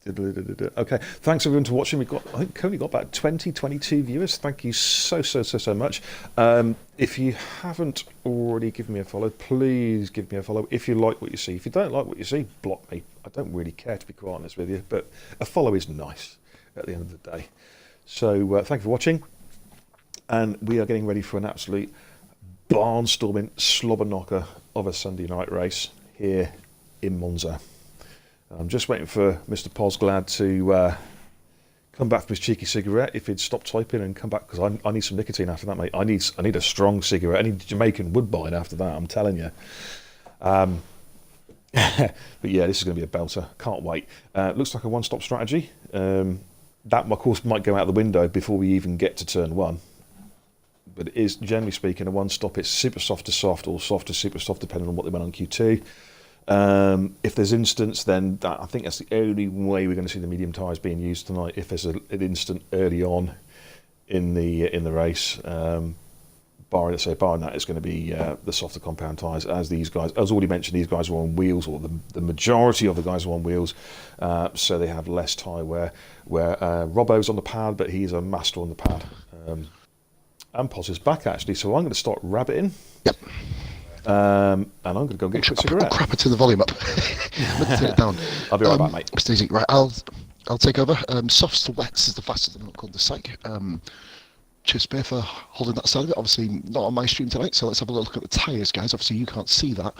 Okay, thanks everyone for watching. We've got, I think, currently got about 22 viewers. Thank you so much. If you haven't already given me a follow, please give me a follow. If you like what you see, if you don't like what you see, block me. I don't really care, to be quite honest with you, but a follow is nice at the end of the day. So thank you for watching, and we are getting ready for an absolute barnstorming slobber knocker of a Sunday night race here in Monza. I'm just waiting for Mr. Posglad to come back from his cheeky cigarette. If he'd stop typing and come back, because I need some nicotine after that, mate. I need a strong cigarette. I need Jamaican Woodbine after that, I'm telling you. But yeah, this is going to be a belter. Can't wait. Looks like a one-stop strategy. That, of course, might go out the window before we even get to turn 1. But it is, generally speaking, a one-stop. It's super soft to soft or soft to super soft, depending on what they went on Q2. If there's instance, then I think that's the only way we're going to see the medium tyres being used tonight. If there's an instant early on in the race, barring that, it's going to be the softer compound tyres. As these guys, as already mentioned, these guys are on wheels, or the majority of the guys are on wheels, so they have less tyre wear. Where Robbo's on the pad, but he's a master on the pad. And Pos is back actually, so I'm going to start rabbiting. Yep. And I'm going to go get a cigarette. I'll crap it to the volume up. Let's turn it down. I'll be right back, mate. Mr. Easy. Right, I'll take over. Softs to wets is the fastest I'm called the psych. Cheers, Spear, for holding that side of it. Obviously, not on my stream tonight, so let's have a look at the tyres, guys. Obviously, you can't see that.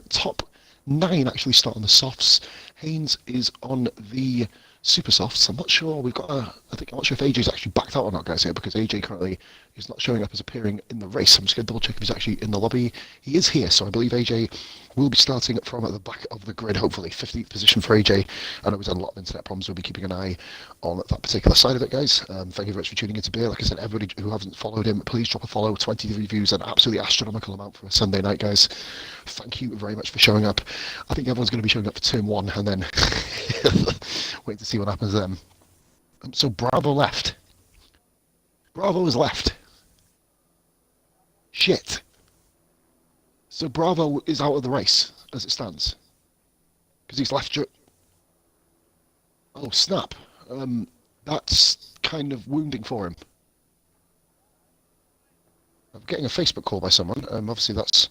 Top 9 actually start on the softs. Haynes is on the super softs. I'm not sure. I'm not sure if AJ's actually backed out or not, guys, here, because AJ currently is not showing up as appearing in the race. I'm just going to double check if he's actually in the lobby. He is here, so I believe AJ will be starting from at the back of the grid, hopefully. 15th position for AJ. I know he's had a lot of internet problems. We'll be keeping an eye on that particular side of it, guys. Thank you very much for tuning into Beer. Like I said, everybody who hasn't followed him, please drop a follow. 23 views, an absolutely astronomical amount for a Sunday night, guys. Thank you very much for showing up. I think everyone's going to be showing up for turn 1 and then wait to see what happens then. So Bravo left. Bravo is left. Shit. So Bravo is out of the race as it stands. Because he's left. Oh, snap. That's kind of wounding for him. I'm getting a Facebook call by someone. Obviously that's...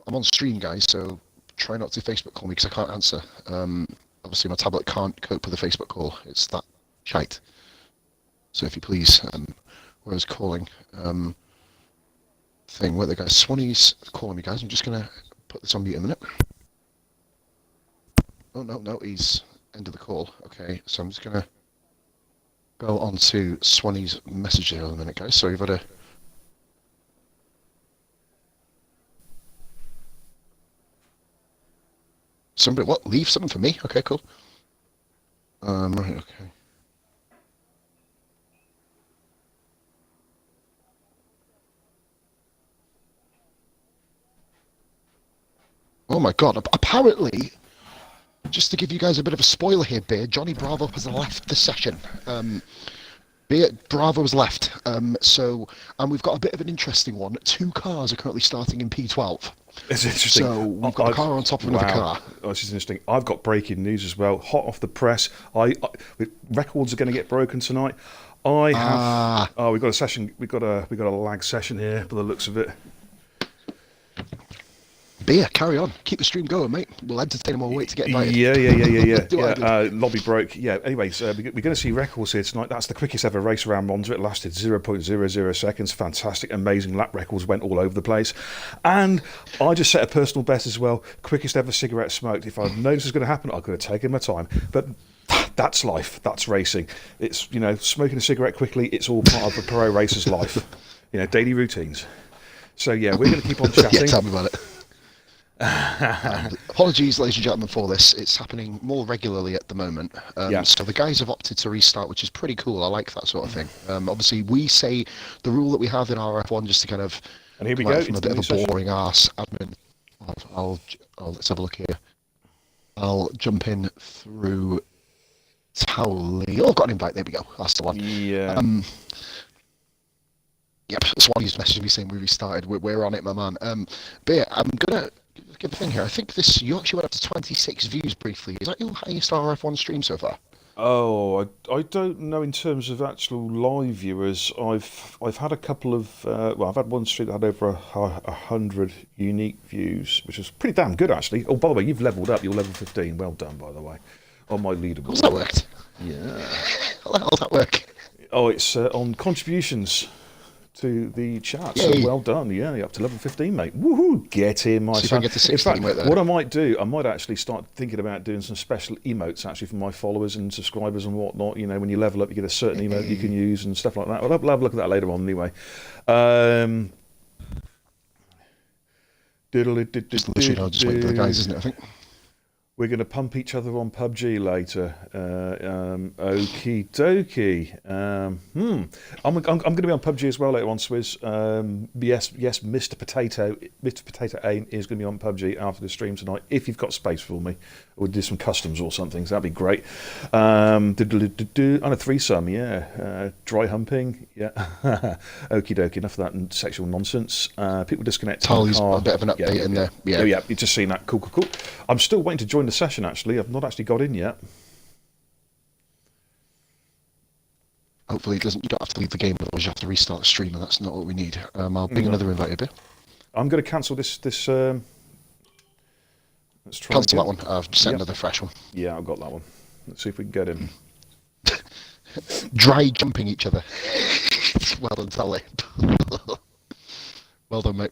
I'm on stream, guys, so try not to Facebook call me because I can't answer. Obviously my tablet can't cope with a Facebook call. It's that shite. So if you please, where I was calling, thing where the guy Swanee's calling me, guys. I'm just gonna put this on mute a minute. Oh no, he's ended the call. Okay, so I'm just gonna go on to Swanee's message here in a minute, guys. So you've got to... Somebody, what? Leave something for me? Okay, cool. Right, okay. Oh my god, apparently just to give you guys a bit of a spoiler here, Beer, Johnny Bravo has left the session. Beer Bravo has left. And we've got a bit of an interesting one. 2 cars are currently starting in P12. It's interesting. So we've got a car on top of another car. Oh, this is interesting. I've got breaking news as well. Hot off the press. Records are going to get broken tonight. We've got a session. We've got a lag session here, by the looks of it. Beer, carry on. Keep the stream going, mate. We'll entertain them all. Wait to get invited. Yeah. Lobby broke. Yeah. Anyways, we're going to see records here tonight. That's the quickest ever race around Monza. It lasted 0.00 seconds. Fantastic, amazing lap records went all over the place. And I just set a personal best as well. Quickest ever cigarette smoked. If I'd known this was going to happen, I could have taken my time. But that's life. That's racing. It's smoking a cigarette quickly. It's all part of a pro racer's life. Daily routines. So yeah, we're going to keep on chatting. Yeah, tell me about it. Apologies, ladies and gentlemen, for this. It's happening more regularly at the moment. So the guys have opted to restart, which is pretty cool. I like that sort of thing. Obviously, we say the rule that we have in RRF1 just to kind of and here we go from a bit of a boring ass admin. Let's have a look here. I'll jump in through Towley. Oh, got an invite. There we go. That's the one. Yeah. Yep. Swanee's messaging me saying we restarted. We're on it, my man. But yeah, I'm gonna give a thing here. I think you actually went up to 26 views briefly. Is that your highest RF1 stream so far? Oh, I don't know in terms of actual live viewers. I've had a couple of I've had one stream that had over 100 unique views, which is pretty damn good actually. Oh, by the way, you've leveled up. You're level 15. Well done, by the way, on my leaderboard. How's that worked? Yeah. How's that work? Oh, it's on contributions to the chat. So well done. Yeah, you're up to level 15, mate. Woohoo! Get in, my son. Get to 16, in fact, what I might do, I might actually start thinking about doing some special emotes actually for my followers and subscribers and whatnot. When you level up, you get a certain emote you can use and stuff like that. I'll have a look at that later on anyway. Just literally, I'll just wait for the guys, isn't it, I think? We're going to pump each other on PUBG later. Okie dokie. I'm going to be on PUBG as well later on, Swizz. Yes, Mr. Potato Aim is going to be on PUBG after the stream tonight. If you've got space for me, we'll do some customs or something. So that'd be great. On a threesome, yeah. Dry humping, yeah. Okie dokie. Enough of that sexual nonsense. People disconnect. Tolly's a bit of an update in there. Yeah. You've just seen that. Cool. I'm still waiting to join the session actually. I've not actually got in yet. Hopefully you don't have to leave the game, otherwise you have to restart the stream, and that's not what we need. I'll bring another invite a bit. I'm going to cancel this. Let's try. Cancel that one. I've sent another fresh one. Yeah, I've got that one. Let's see if we can get him. Dry jumping each other. Well done, Tally. Well done, mate.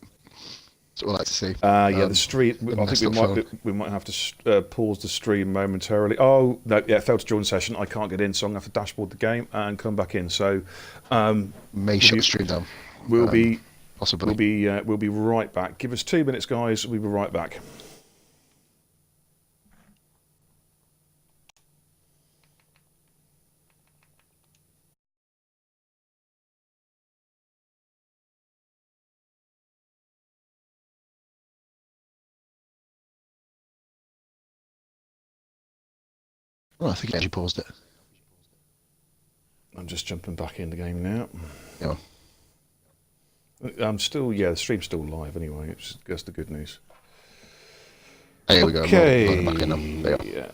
That's what I like to see. The stream. I think we might have to pause the stream momentarily. Oh no, yeah, failed to join the session. I can't get in, so I'm going to have to dashboard the game and come back in. So may shut the stream down. We'll be possibly. We'll be right back. Give us 2 minutes, guys. We'll be right back. Oh, I think I actually paused it. I'm just jumping back in the game now. Yeah. I'm still, the stream's still live anyway. That's the good news. Here we go. Okay. Back in there. Yeah.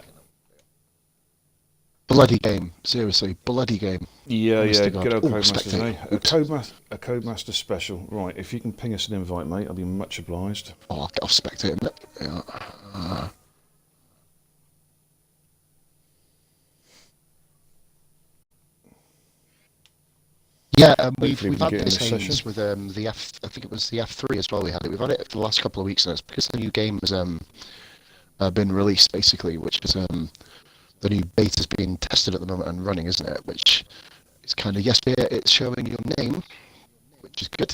Bloody game. Seriously, bloody game. Yeah. Good old Codemaster, eh? A Codemaster special. Right, if you can ping us an invite, mate, I'll be much obliged. Oh, I'll get off spectating it. Yeah. We've had this Haynes with the F. I think it was the F3 as well. We had it. We've had it for the last couple of weeks, and it's because the new game has been released, basically, which is the new beta's being tested at the moment and running, isn't it? Which is kind of it's showing your name, which is good.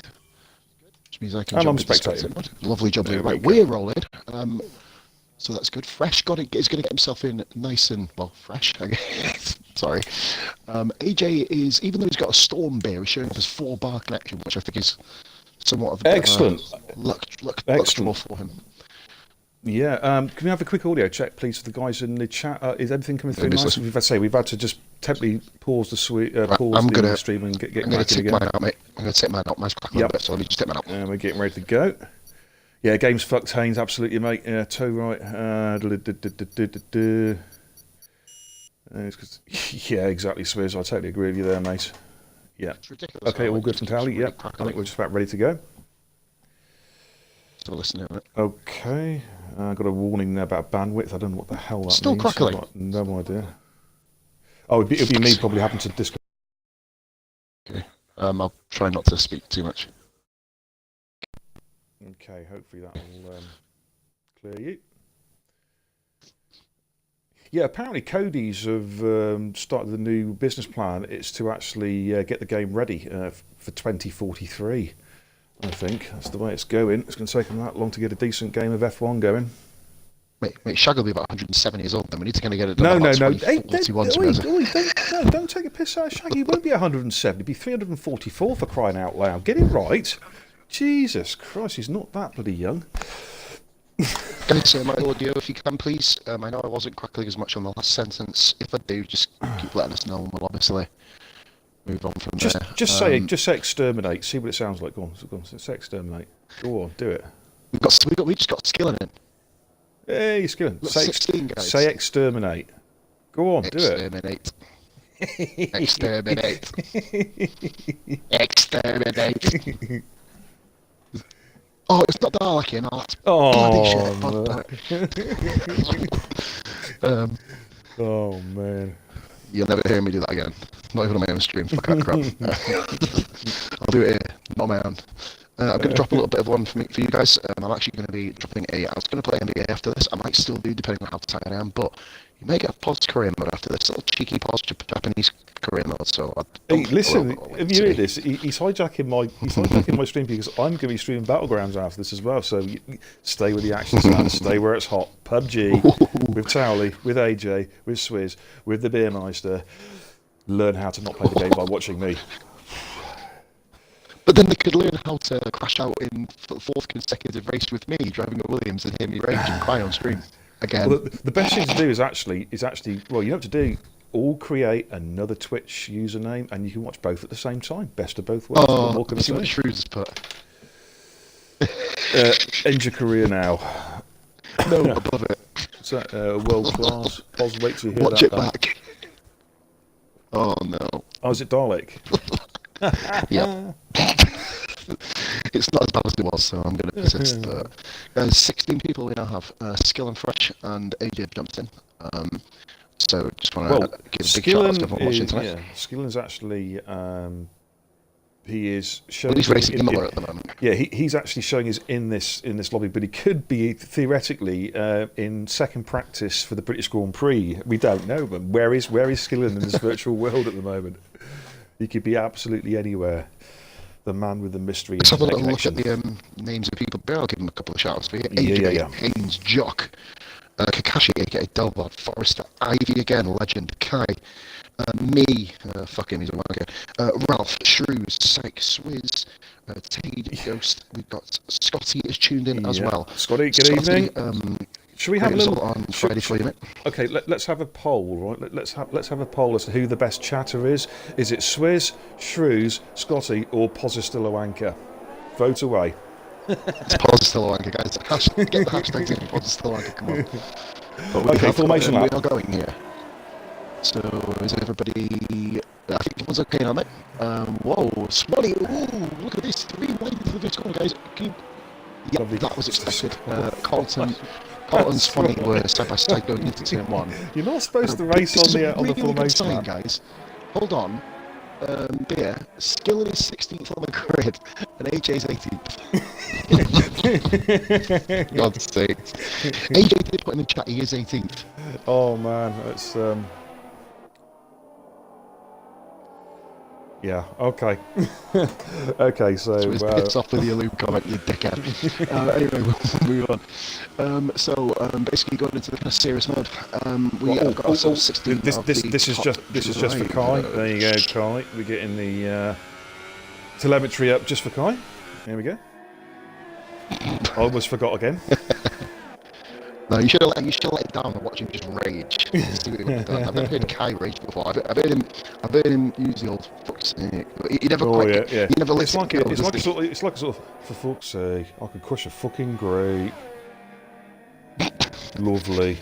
Which means I can. And I'm spectating. Lovely job. Right, we're rolling. So that's good. Fresh is going to get himself in nice and, fresh. Sorry. AJ is, even though he's got a storm beer, he's showing up as 4-bar connection, which I think is somewhat of a excellent luck draw for him. Yeah, can we have a quick audio check, please, for the guys in the chat? Is everything coming through Maybe nice? We've had to just temporarily pause the Right, pause the stream and get I'm gonna cracking take again. mine out, mate. I'm gonna take mine out. Mine's crackling a bit, so let me just take mine out. We're getting ready to go. Yeah, game's fucked, Haynes. Absolutely, mate. Yeah, toe right. Yeah, exactly, Swizz. I totally agree with you there, mate. Yeah. It's ridiculous. Okay, all good from Tally. Yeah, I think we're just about ready to go. Still listening to it. Okay. I got a warning there about bandwidth. I don't know what the hell that Still means. crackling. I've got no idea. Oh, it'd be me probably having to disconnect. Okay. I'll try not to speak too much. Okay, hopefully that will clear you. Yeah, apparently Cody's have started the new business plan. It's to actually get the game ready for 2043. I think that's the way it's going. It's going to take them that long to get a decent game of F1 going. Mate, Shag will be about 107 years old, then we need to kind of get it done. No. Don't take a piss out of Shaggy. He won't be 107. He'll be 344 for crying out loud. Get it right. Jesus Christ, he's not that bloody young. Guys, my audio, if you can, please. I know I wasn't crackling as much on the last sentence. If I do, just keep letting us know, and we'll obviously move on from there. Just say exterminate. See what it sounds like. Go on. Say exterminate. Go on, do it. We just got skilling in. Hey, you're skilling. Say 16, guys. Say exterminate. Go on, Exterminate. Exterminate. Exterminate. Oh, it's not Dalek, no. That's bloody shit. Oh man. You'll never hear me do that again. Not even on my own stream. Fuck that crap. I'll do it here, not on my own. I'm going to drop a little bit of one for you guys. I'm actually going to be dropping I was going to play NBA after this. I might still do, depending on how tired I am. But you may get a pause career mode after this. Little cheeky pause Japanese career mode. So hey, listen, have you heard this? He's hijacking my stream because I'm going to be streaming Battlegrounds after this as well. So stay with the action, Sam. Stay where it's hot. PUBG with Towley, with AJ, with Swizz, with the Beermeister. Learn how to not play the game by watching me. But then they could learn how to crash out in the fourth consecutive race with me, driving a Williams, and hear me rage and cry on stream again. Well, the best thing to do is actually, well, you know what to do. All create another Twitch username, and you can watch both at the same time. Best of both worlds. Oh, what can I see what Shrews has put? End your career now. No, above it. Is that world class? Pause, wait till you hear watch that. Watch it back. Oh no. Oh, is it Dalek? Yeah. It's not as bad as it was, so I'm going to persist. There's 16 people we now have. Skill and Fresh and AJ jumped in. So just want to give a big shout out to everyone watching tonight. Yeah, Skillen's actually he is showing. Well, he's racing Imola at the moment. Yeah, he's actually showing us in this lobby, but he could be theoretically in second practice for the British Grand Prix. We don't know, but where is Skillen in this virtual world at the moment? He could be absolutely anywhere. The man with the mystery. Let's have a little look at the names of people. I'll give him a couple of shout outs for you. AJ, Haynes, Jock, Kakashi, aka Delbot, Forrester, Ivy again, Legend, Kai, me, fuck him, he's a wanker, Ralph, Shrews, Psych, Swizz, Tade, Ghost. We've got Scotty is tuned in as well. Scotty, good evening. Should we have a little on Friday for you, mate? Okay, let's have a poll, right? Let's have a poll as to who the best chatter is. Is it Swizz, Shrews, Scotty, or Posistilo-Anchor? Vote away. It's Posistilo-Anchor, guys. Get the hashtags in Posistilo-Anchor, come on. Okay, formation lap. We are going here. So is everybody? I think everyone's okay now, mate. Whoa, Smolly! Ooh, look at this! 3 lanes of this corner, guys. Yeah, that was expected. Colton's funny were side by side going into turn 1. You're not supposed to race on the formation sign, guys. Hold on. Beer, Skillen is 16th on the grid, and AJ's 18th. God's sake. AJ did put in the chat, he is 18th. Oh man, that's yeah, okay. Okay, so piss off with your loop comment, you dickhead. Anyway, we'll move on. Basically going into the kind of serious mode. We have got ourselves 16. This is just for Kai. There you go, Kai. We're getting the telemetry up just for Kai. There we go. I almost forgot again. No, you should have let it down and watch him just rage. See what he would have done. I've never heard Kai rage before. I've heard him use the old fuck's sake, but he never quite. Yeah. He never lets It's like it go, it's does like a he? sort of, for fuck's sake, I could crush a fucking grape. Lovely,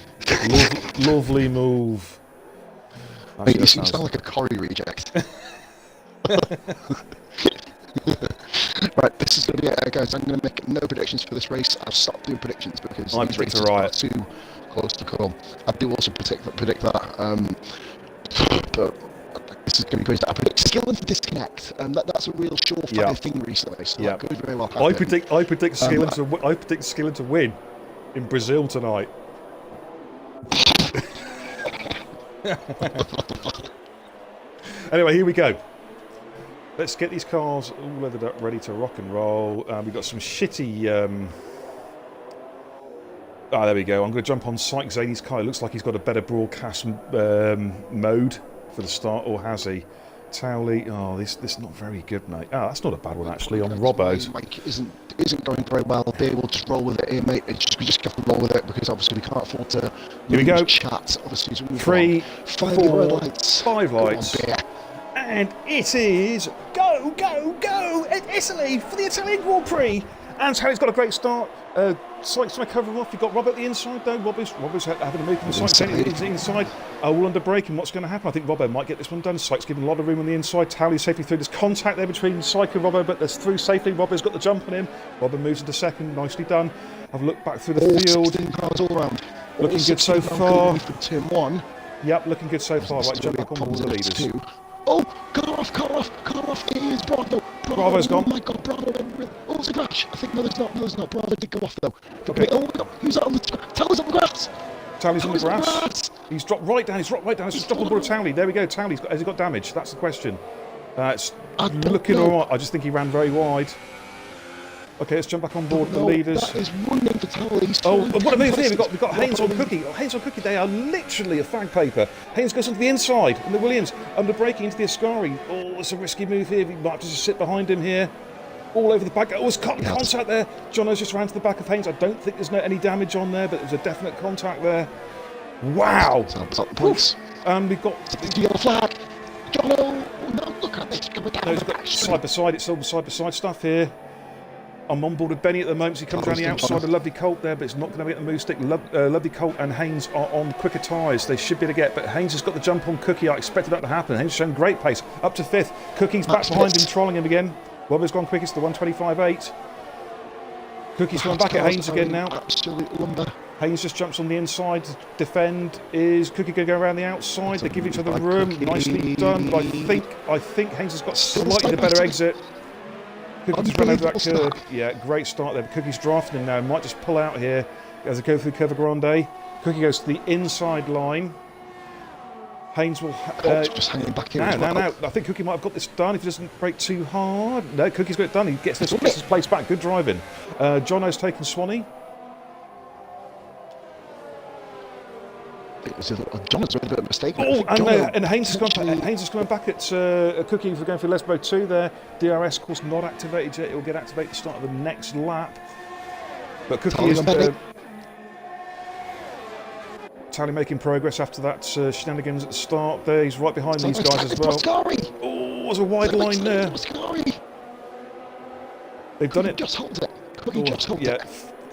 lovely move. Mate, you sound like a Corey reject. Right, this is going to be it, guys. I'm going to make no predictions for this race. I've stopped doing predictions because I these predict a races riot. are too close to call. I do also predict that. But this is going to be crazy. I predict Skillen to disconnect, and that's a real surefire thing recently. So that could very well happen. I predict Skillen to win in Brazil tonight. Anyway, here we go. Let's get these cars all leathered up, ready to rock and roll. We've got some shitty... there we go. I'm going to jump on Syke Zany's car. It looks like he's got a better broadcast mode for the start, or has he? Towley, this is not very good, mate. That's not a bad one, actually, on Robbo's. Mike isn't going very well. They will just roll with it here, mate. We just have to roll with it, because obviously we can't afford to Here we go. Chat. Obviously, 3, 4, lights. 5 lights. Come on, And it is go, go, go! Italy for the Italian Grand Prix. And Towley's got a great start. Syke's trying to cover him off. You've got Rob at the inside, though. Robbo's having a move from the Syke inside. All under braking. What's going to happen? I think Robbo might get this one done. Syke's giving a lot of room on the inside. Towley safely through. There's contact there between Syke and Robbo, but there's through safely. Robbo's got the jump on him. Robbo moves into second. Nicely done. I've looked back through the field. Cars all around. Looking good so far. Turn 1. Yep, looking good so far. Right, jump back on board the leaders. Oh, car off, it is Bravo. Bravo's gone. Oh my god, Bravo. Oh, it's a crash. I think, no, there's not. Bravo did go off though. Okay. Oh my god, who's that on the Towley's on the grass. Towley's on the grass. He's dropped right down. He's just dropped on board of Towley. There we go. Has he got damage? That's the question. It's looking all right. I just think he ran very wide. Okay, let's jump back on board the leaders. That is running for Towley. Oh, what a move here. We've got Haynes on Cookie. Haynes on Cookie, they are literally a fag paper. Haynes goes onto the inside, and the Williams under braking into the Ascari. Oh, it's a risky move here. We might have to just sit behind him here. All over the back. Oh, it's contact there. Jono's just ran to the back of Haynes. I don't think there's any damage on there, but there's a definite contact there. Wow. Points. We've got the yellow flag. Jono, no, look at this. Coming down. No, he's got side by side. It's all the side by side stuff here. I'm on board with Benny at the moment. So he comes around the outside. A lovely Colt there, but it's not going to get the move stick. Lovely Colt and Haynes are on quicker tyres. They should be able to get, but Haynes has got the jump on Cookie. I expected that to happen. Haynes has shown great pace. Up to 5th. Cookie's back behind him, trolling him again. Robbo's gone quickest, the 125.8. Cookie's gone back at Haynes again now. Absolute lumber. Haynes just jumps on the inside to defend. Is Cookie going to go around the outside? They give each other room. Nicely done, but I think Haynes has got slightly the better exit. Cookie's run over that curve. Yeah, great start there. Cookie's drafting him now. Might just pull out here as they go through Curva Grande. Cookie goes to the inside line. Haynes will... just hanging back in. No. I think Cookie might have got this done if he doesn't brake too hard. No, Cookie's got it done. He gets his place back. Good driving. Jono's taken Swanee. John's made a bit of a mistake. Oh, and Haynes is coming back at Cookie for going for Lesbo 2 there. DRS, of course, not activated yet. It will get activated at the start of the next lap. But Cookie is... Towley making progress after that shenanigans at the start there. He's right behind these guys as well. Oh, there's a wide line there. They've done it. Just hold it. Cookie just hold it.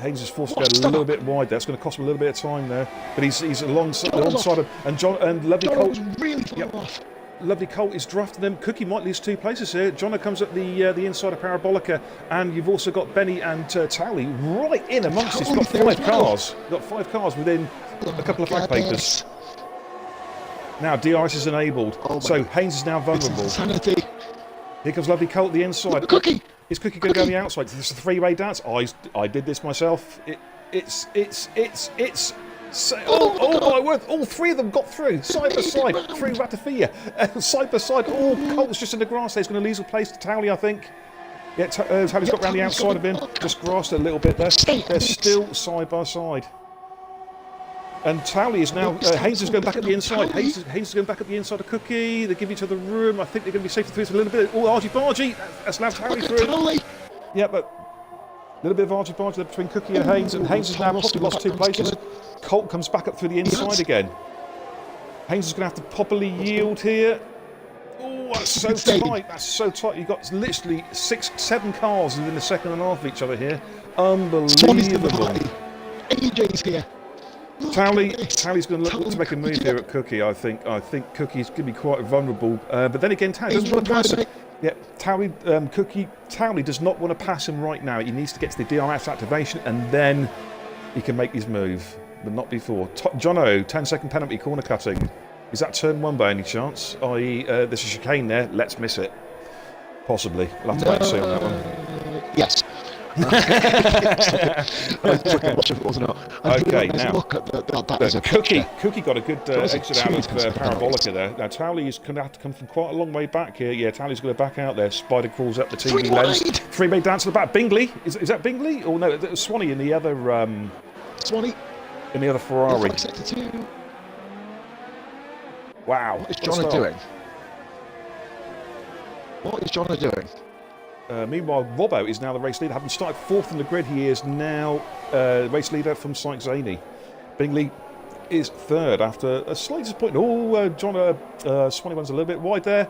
Haynes is forced to go a little bit wide there. It's going to cost him a little bit of time there. But he's alongside of... And Lovely Colt... really far off. Lovely Colt is drafting them. Cookie might lose 2 places here. Jono comes up the inside of Parabolica, and you've also got Benny and Towley right in amongst us. You've got 5 cars. You've got 5 cars within a couple of flag papers. Now DRS is enabled, so Haynes is now vulnerable. Here comes Lovely Colt the inside. Cookie. Is Cookie going to go on the outside? This is a 3-way dance. I did this myself. Oh my word! All 3 of them got through, side by side, through Ratafia, side by side. Oh, Colt's just in the grass there. He's going to lose a place to Towley, I think. Yeah, Towley's got round the outside of him, just grassed a little bit there. They're still side by side. And Towley is now, Haynes is going back at the inside. Haynes is going back at the inside of Cookie. They give each other room. I think they're going to be safe through a little bit. Oh, argy-bargy. That's now Towley through. Yeah, but a little bit of argy-bargy there between Cookie and Haynes is now possibly lost 2 places. Colt comes back up through the inside again. Haynes is going to have to properly yield here. Oh, that's so tight. That's so tight. You've got literally 6-7 cars within a second and a half of each other here. Unbelievable. AJ's here. Towley's going to look to make a move here at Cookie. I think Cookie's going to be quite vulnerable. But then again, Towley doesn't want to pass him. Yeah, Towley does not want to pass him right now. He needs to get to the DRS activation and then he can make his move, but not before. Jono, 10-second penalty, corner cutting. Is that turn 1 by any chance? I.e., there's a chicane there. Let's miss it. Possibly. We'll have to wait and see on that one. Yes. Okay, now look at that Cookie got a good exit out of Parabolica there. Now Towley's going to have to come from quite a long way back here. Yeah, Towley's going to back out there. Spider crawls up the TV lens. Three-way down to the back. Bingley, is that Bingley? Or no, it was Swanee in the other Swanee in the other Ferrari. Wow. What is Jono doing? What is Jono doing? Meanwhile, Robbo is now the race leader. Having started 4th in the grid, he is now race leader from Sykes Zaney. Bingley is 3rd after a slight disappointment. Oh, Swanee runs a little bit wide there.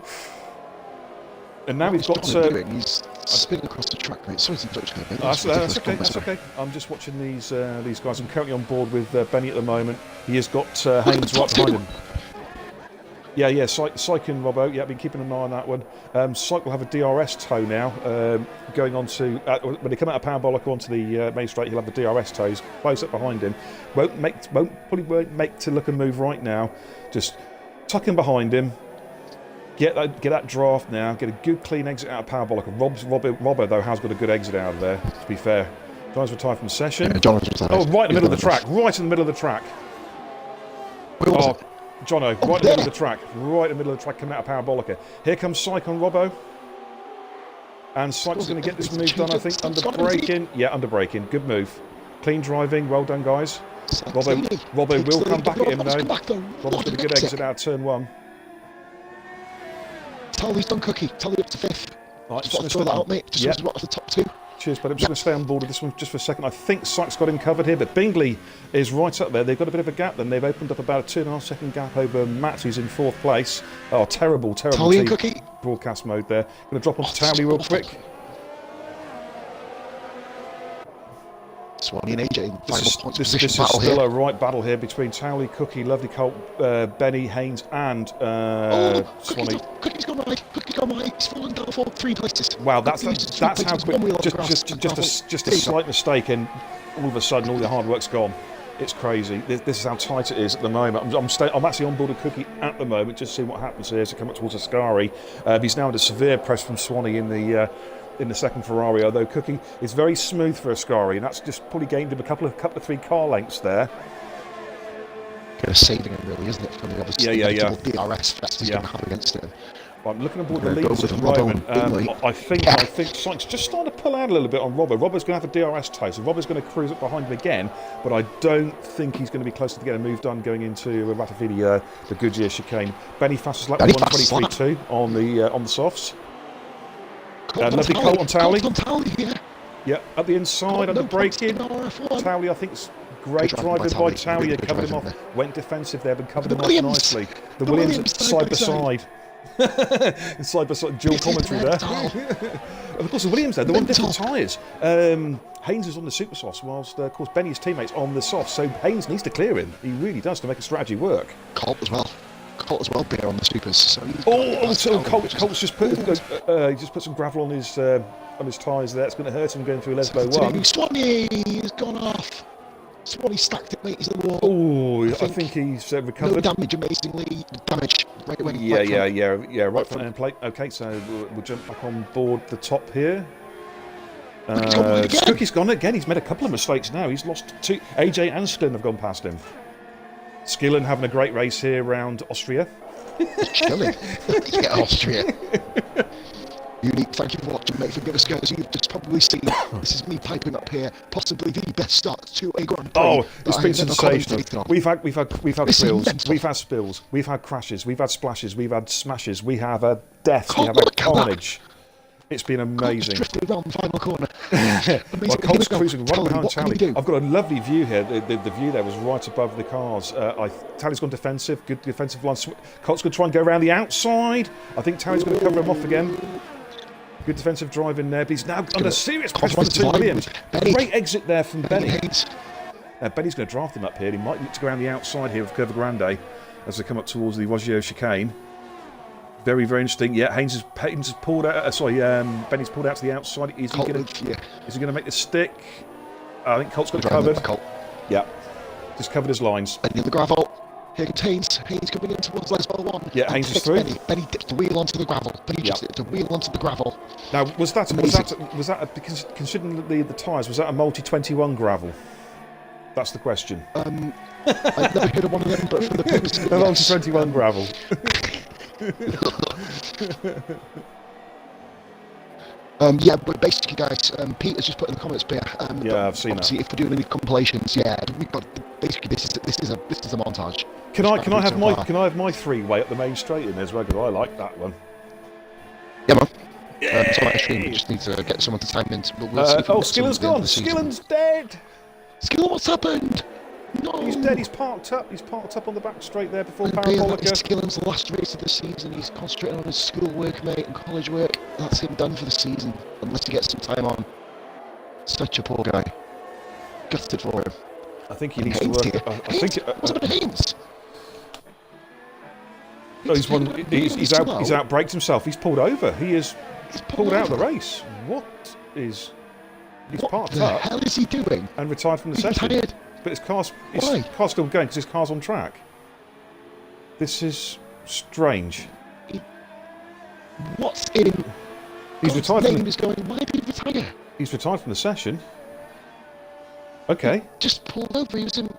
And now he's got... he's spinning across the track, mate. Sorry to touch you, mate. That's okay. I'm just watching these guys. I'm currently on board with Benny at the moment. He has got Haynes right behind him. Yeah, Syke and Robbo, yeah, I've been keeping an eye on that one. Syke will have a DRS tow now, going on to, when they come out of Parabolic onto the main straight, he'll have the DRS tows, close up behind him. Won't make to look and move right now, just tuck him behind him, get that draft now, get a good clean exit out of Parabolic. Robbo, though, has got a good exit out of there, to be fair. John's retired from session. Yeah, right in the middle of the track, right in the middle of the track. Jono, right in the middle of the track. Right in the middle of the track, coming out of Parabolica. Here comes Syke on Robbo. And Syke's going to get this move done, I think, under braking. Yeah, under braking. Good move. Clean driving. Well done, guys. Robbo will come back at him, though. Robbo's got a good exit out of turn 1. Towley's done Cookie. Towley up to 5th. Right, just want to throw that out, mate. Just right off the top 2. Cheers, but I'm just going to stay on board with this one just for a second. I think Syke's got him covered here, but Bingley is right up there. They've got a bit of a gap then. They've opened up about a 2.5 second gap over Matt, who's in 4th place. Oh, terrible Towley and Cookie. Broadcast mode there. Going to drop onto Towley real quick. Swanee and AJ. This is still a right battle here between Towley, Cookie, Lovely Colt, Benny, Haynes, and Swanee. Cookie's gone right. He's fallen down for 3 places. Wow, that's how quick. Just a slight mistake, and all of a sudden, all the hard work's gone. It's crazy. This is how tight it is at the moment. I'm actually on board with Cookie at the moment, just seeing what happens here. So come up towards Ascari. He's now under severe press from Swanee in the second Ferrari, although Cookie is very smooth for Ascari, and that's just probably gained him a couple of 3 car lengths there. Kind of saving him, really, isn't it? From the obviously DRS fest he's going to have against him. I'm looking aboard the leaders at the moment. I think Sykes just starting to pull out a little bit on Robbo. Robbo's going to have a DRS tow, so Robbo's going to cruise up behind him again, but I don't think he's going to be close to getting a move done going into Ratifidi, the Goodyear chicane. Benny fastest lap 1:23.2 on the softs. Lovely Colt on Towley. Yeah, at the inside, under braking. Towley, I think, is great driving by Towley. They covered him off. Went defensive there, but covered him off nicely. The Williams side by side. Side by side, dual commentary there. Of course, the Williams there, they're on different tyres. Haynes is on the super softs, whilst, of course, Benny's teammates on the softs. So Haynes needs to clear him. He really does to make a strategy work. Colt as well, beer on the supers. So Colt's just put some gravel on his tyres there. It's going to hurt him going through Lesbo 1. Swanee has gone off. Swanee stacked it, mate. He's in the wall. Oh, I think he's recovered. No damage, amazingly. Damage. Right away. Right front end plate. Okay, so we'll jump back on board the top here. Cookie's gone again. He's made a couple of mistakes now. He's lost 2. AJ and Skillen have gone past him. Skillen having a great race here around Austria. Chilling. Yeah, Austria. Unique, thank you for watching, mate. Forgive us, guys. You've just probably seen this is me piping up here, possibly the best start to a Grand Prix. Oh, it's been sensational. We've had spills, we've had spills, we've had crashes, we've had splashes, we've had smashes, we have had deaths, we have had carnage. It's been Colt's amazing. drifting around the final corner. Well, Colt's cruising right Tally, behind what can he Tally. do? I've got a lovely view here. The view there was right above the cars. Tally's gone defensive. Good defensive line. Colt's going to try and go around the outside. I think Tally's going to cover him off again. Good defensive drive in there, but he's now under serious pressure from the two Williams. Great exit there from Benny. Benny's going to draft him up here. He might look to go around the outside here of Curva Grande as they come up towards the Roggio chicane. Very, very interesting. Yeah, Haynes has pulled out. Benny's pulled out to the outside. Is he going to make the stick? I think Colt's got it covered. Yeah, just covered his lines. Benny on the gravel. Here comes Haynes. Haynes coming in towards Lesbo 1. Yeah, Haynes is through. Benny dips the wheel onto the gravel. Benny just dipped the wheel onto the gravel. Now, was that because considering the tyres, was that a multi-21 gravel? That's the question. I've never heard of one of them, but for the purpose of multi-21 gravel. Yeah, but basically, guys, Peter's just put in the comments here. Yeah, I've seen obviously, if we're doing any compilations, yeah, we've got basically this is a montage. Can I have my three-way up the main straight in as well? Because I like that one. Yeah, man. So actually, we just need to get someone to time in. Skillen's gone. Skillen's dead. Skillen, what's happened? No, he's dead. He's parked up. He's parked up on the back straight there before That Parabolica. is Skillen's last race of the season. He's concentrating on his school work, mate, and college work. That's him done for the season, unless he gets some time on. Such a poor guy. Gutted for him. I think he needs to work. What's happened to Haynes? He's outbraked himself. He's pulled over. He's pulled out of the race. He's parked up. What the hell is he doing? And retired from the session. Retired. But his car's still going because his car's on track. This is strange. What's in? He's retired. Why did he retire? He's retired from the session. Okay. He just pulled over. He was in.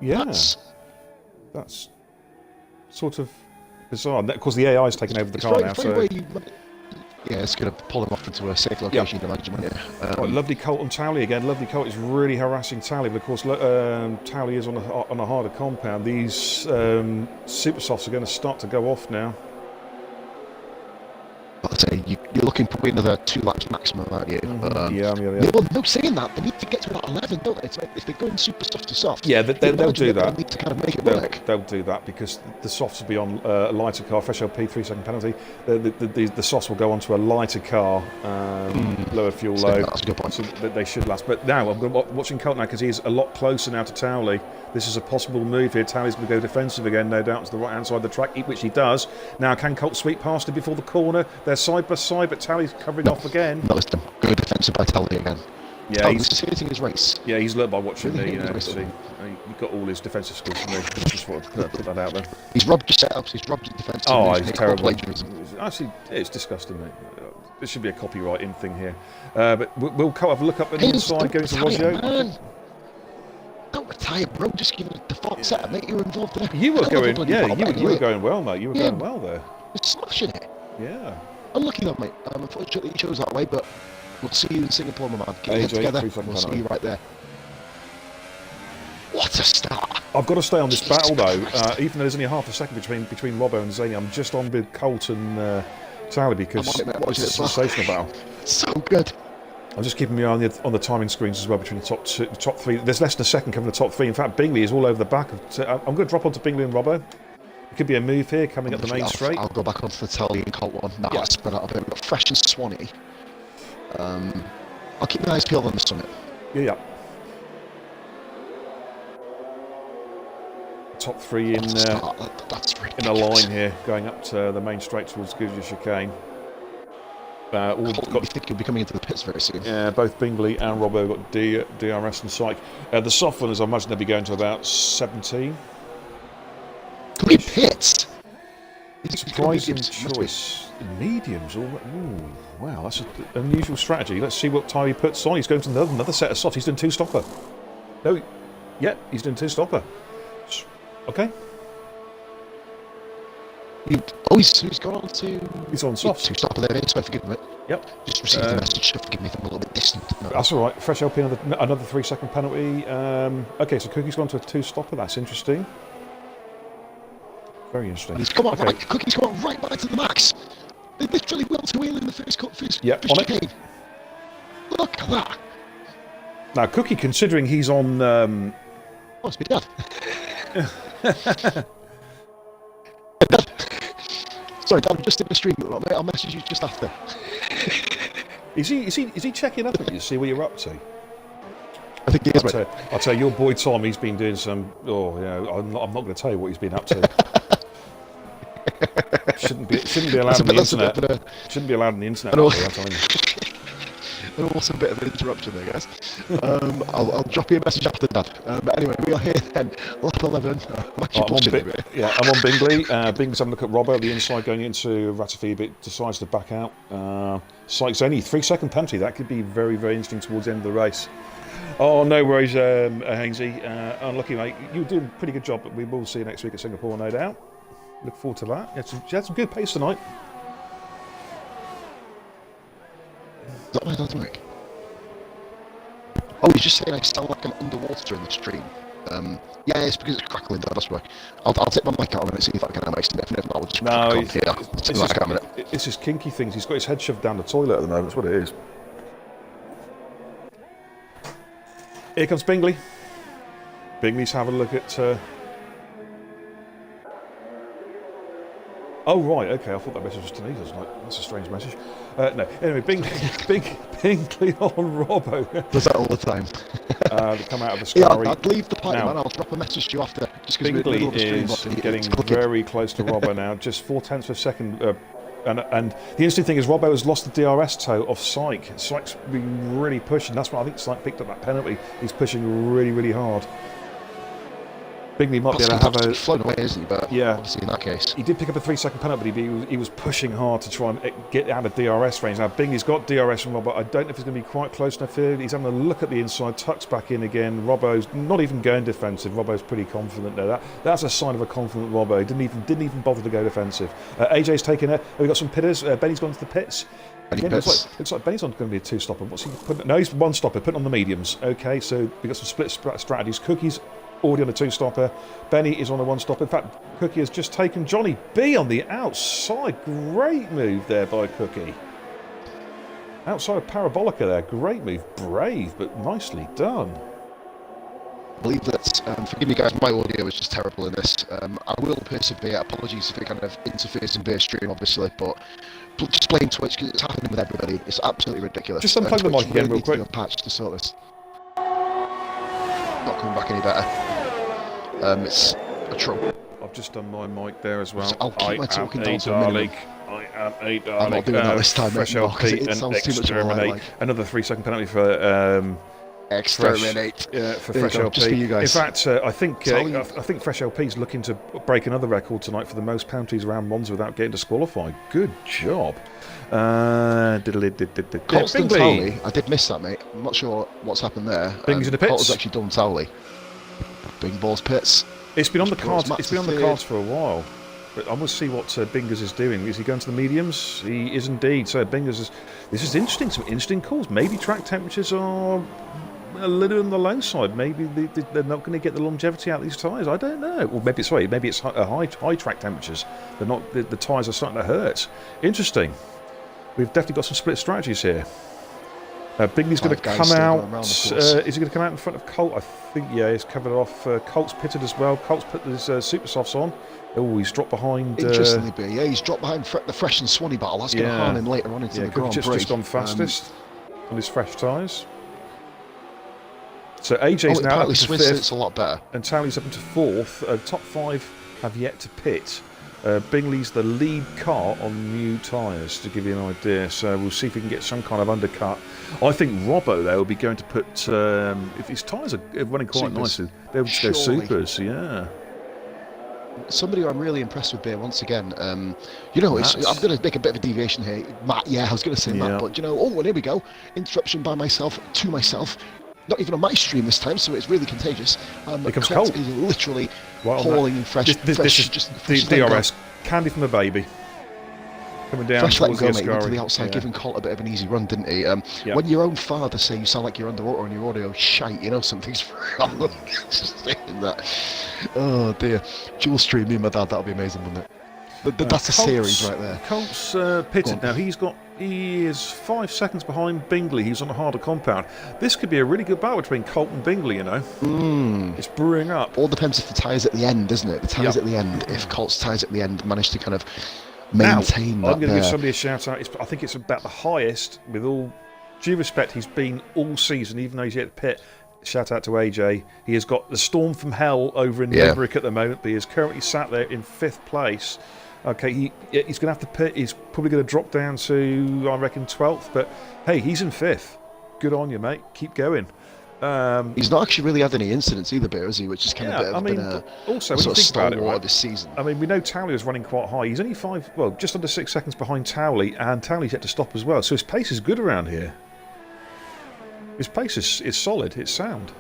Yeah. That's sort of bizarre. Of course, the AI's taken over the car now. Yeah, it's going to pull him off into a safe location, you'd imagine, wouldn't it? Lovely Colt on Towley again. Lovely Colt is really harassing Towley, but of course Towley is on a harder compound. These super softs are going to start to go off now. I'd say you're looking probably another 2 laps maximum, aren't you? Yeah. Well, no, saying that, they need to get to about 11, don't they? If they're going super soft to soft, yeah, they'll do that. They need to kind of make it work. They'll do that because the softs will be on a lighter car. Fresh LP, 3-second penalty. The softs will go onto a lighter car, lower fuel load. That's a good point. So they should last. But now I'm watching Colt now because he's a lot closer now to Towley. This is a possible move here. Towley's going to go defensive again, no doubt, to the right-hand side of the track, which he does. Now, can Colt sweep past him before the corner? They're side by side, but Towley's covering off again. That was good defensive by Towley again. Yeah, he's hitting his race. Yeah, he's learnt by watching me. See, he got all his defensive skills from me. Just want to put that out there. He's robbed your setups. He's robbed your defensive. Oh, he's terrible. Actually, it's disgusting, mate. This should be a copyrighting thing here. But we'll have a look up at the inside, going to Roggio. Don't retire, bro. Just give it a default setup, mate. You were involved in it. You were going, you were going well, mate. You were going well there. You're smashing it. Yeah. Unlucky though, mate. Unfortunately, you chose that way, but we'll see you in Singapore, my man. Get your head together. We'll see you right there. What a start! I've got to stay on this battle though. Even though there's only half a second between Robbo and Zany, I'm just on with Colt and Towley because it's a sensational battle. So good. I'm just keeping my eye on the timing screens as well between the top three. There's less than a second covering the top three. In fact, Bingley is all over the back. I'm going to drop onto Bingley and Robbo. It could be a move here coming up the main straight. I'll go back onto the Towley and Colt one. Now I spread out a bit. We've got Fresh and Swanee. I'll keep my eyes peeled on the summit. Yeah. Top three in a line here, going up to the main straight towards Gouges chicane. You think you'll be coming into the pits very soon? Yeah, both Bingley and Robbo got DRS and Psych. The soft ones, I imagine they'll be going to about 17. 3 pits? Surprising choice. Mediums. Wow, that's an unusual strategy. Let's see what Tyree puts on. He's going to another set of softs. He's doing 2-stopper. No, yeah, he's doing 2-stopper. Okay. He's gone on to... He's on soft. 2-stopper there, so forgive me. Yep. Just received the message, so forgive me if I'm a little bit distant. No. That's alright. Fresh LP, another 3-second penalty. Okay, so Cookie's gone to a 2-stopper. That's interesting. Very interesting. He's come on right. Cookie's come on right back to the max. They literally wheel to wheel in the first cut, first on it. chicane. Look at that. Now, Cookie, considering he's on... Oh, it's my dad. Sorry, Dad, I'm just in the stream, mate. I'll message you just after. Is he checking up at you to see what you're up to? I think he is, mate. I'll tell you, your boy Tom, he's been doing some... Oh, yeah, I'm not going to tell you what he's been up to. Shouldn't be allowed on the internet. Shouldn't be allowed on the internet, I'm telling you. And also a bit of an interruption there, guys. I'll drop you a message after that. But anyway, we are here then. Lap 11. I'm on Bingley. Bingley's having a look at Robbo at the inside going into Ratifi, but decides to back out. Sykes only 3-second penalty. That could be very, very interesting towards the end of the race. Oh, no worries, Hainsey. Unlucky, mate. You did a pretty good job, but we will see you next week at Singapore, no doubt. Look forward to that. She had some good pace tonight. Is that my dad's mic? Oh, he's just saying I sound like I'm underwater in the stream. Yeah, it's because it's crackling, that's why. I'll take my mic out a minute, see if I can make some definite. I'll just it's just kinky things. He's got his head shoved down the toilet at the moment, that's what it is. Here comes Bingley. Bingley's having a look at... Oh, right, okay, I thought that message was to me. That's a strange message. No, anyway, Bingley on Robbo. Does that all the time. They come out of the scullery. Yeah, I'd leave the pipe, man. I'll drop a message to you after. Just Bingley is getting very close to Robbo now, just 0.4 of a second. And the interesting thing is Robbo has lost the DRS toe off Syke. Syke's been really pushing. That's why I think Syke picked up that penalty. He's pushing really, really hard. Bingley might be able to have a... flown away, isn't he? But yeah, obviously in that case. He did pick up a 3-second penalty, but he was pushing hard to try and get out of DRS range. Now, Bingley's got DRS from Robbo. I don't know if he's going to be quite close enough here. He's having a look at the inside, tucks back in again. Robbo's not even going defensive. Robbo's pretty confident there. That's a sign of a confident Robbo. He didn't even bother to go defensive. AJ's taken it. We've got some pitters. Benny's gone to the pits. Again, looks like Benny's on going to be a 2-stopper. What's he putting? No, he's 1-stopper, putting on the mediums. Okay, so we've got some split strategies. Cookie's already on a 2-stopper. Benny is on a 1-stopper. In fact, Cookie has just taken Johnny B on the outside. Great move there by Cookie. Outside of Parabolica there. Great move. Brave, but nicely done. I believe that, forgive me guys, my audio is just terrible in this. I will persevere. Apologies if it kind of interferes in base stream, obviously, but just blame Twitch because it's happening with everybody. It's absolutely ridiculous. Just unplug the mic again real quick. Patch to sort this. Not coming back any better. It's a trouble. I've just done my mic there as well. I'll keep my talking down to a minimum. I am a darling. I'm not doing that this time, Fresh mate, LP it and sounds too much more exterminate. like. Another 3-second penalty for exterminate. For Fresh LP. Just for you guys. In fact, I think Fresh LP is looking to break another record tonight for the most penalties around Monza without getting disqualified. Good job. Colston Towley, I did miss that, mate. I'm not sure what's happened there. Bing's in the pits. Colton's actually done Towley. Bing Balls pits. It's been on the cards. It's been on the cards for a while. But I must see what Bingers is doing. Is he going to the mediums? He is indeed. So Bingers is. This is interesting. Some interesting calls. Maybe track temperatures are a little on the low side. Maybe they're not going to get the longevity out of these tyres. I don't know. Or maybe it's high track temperatures. They're not. The tyres are starting to hurt. Interesting. We've definitely got some split strategies here. Bingley's going to come out. Is he going to come out in front of Colt? I think, yeah, he's covered off. Colt's pitted as well. Colt's put his super softs on. Oh, he's dropped behind. Interestingly, yeah, he's dropped behind the Fresh and Swanee battle. That's going to harm him later on into the Grand Prix. Just gone fastest on his fresh tyres. So AJ's now up to 5th. It's a lot better. And Towley's up into 4th. Top 5 have yet to pit. Bingley's the lead car on new tyres, to give you an idea. So we'll see if we can get some kind of undercut. I think Robbo, though, will be going to put... if his tyres are running quite nicely, they'll just go supers, yeah. Somebody who I'm really impressed with here, once again, you know, I'm going to make a bit of a deviation here. Matt, yeah, I was going to say Matt, but, you know, oh, and here we go. Interruption by myself, to myself. Not even on my stream this time, so it's really contagious. Here comes Colt. Is literally hauling in fresh. This is just DRS. Candy from a baby. Coming down Fresh towards let the go, mate, went to the outside, giving Colt a bit of an easy run, didn't he? When your own father say you sound like you're underwater and your audio shite, you know something's wrong. Just saying that. Oh dear. Dual stream me and my dad, that'll be amazing, wouldn't it? That's a series right there. Colt's pitted now. He is 5 seconds behind Bingley. He's on a harder compound. This could be a really good battle between Colt and Bingley, you know. It's brewing up. All depends if the tyres at the end, doesn't it? The tyres at the end. If Colt's tyres at the end manage to kind of maintain that. I'm going to give somebody a shout out. I think it's about the highest, with all due respect, he's been all season, even though he's yet to pit. Shout out to AJ. He has got the storm from hell over in Limerick at the moment, but he is currently sat there in 5th place. Okay, he's going to have to pit. He's probably going to drop down to, I reckon, 12th. But hey, he's in 5th. Good on you, mate. Keep going. He's not actually really had any incidents either, Bear, has he? Which is kind of been also when you think about it, right, this season. I mean, we know Towley was running quite high. He's only just under 6 seconds behind Towley, and Towley's yet to stop as well. So his pace is good around here. His pace is solid. It's sound.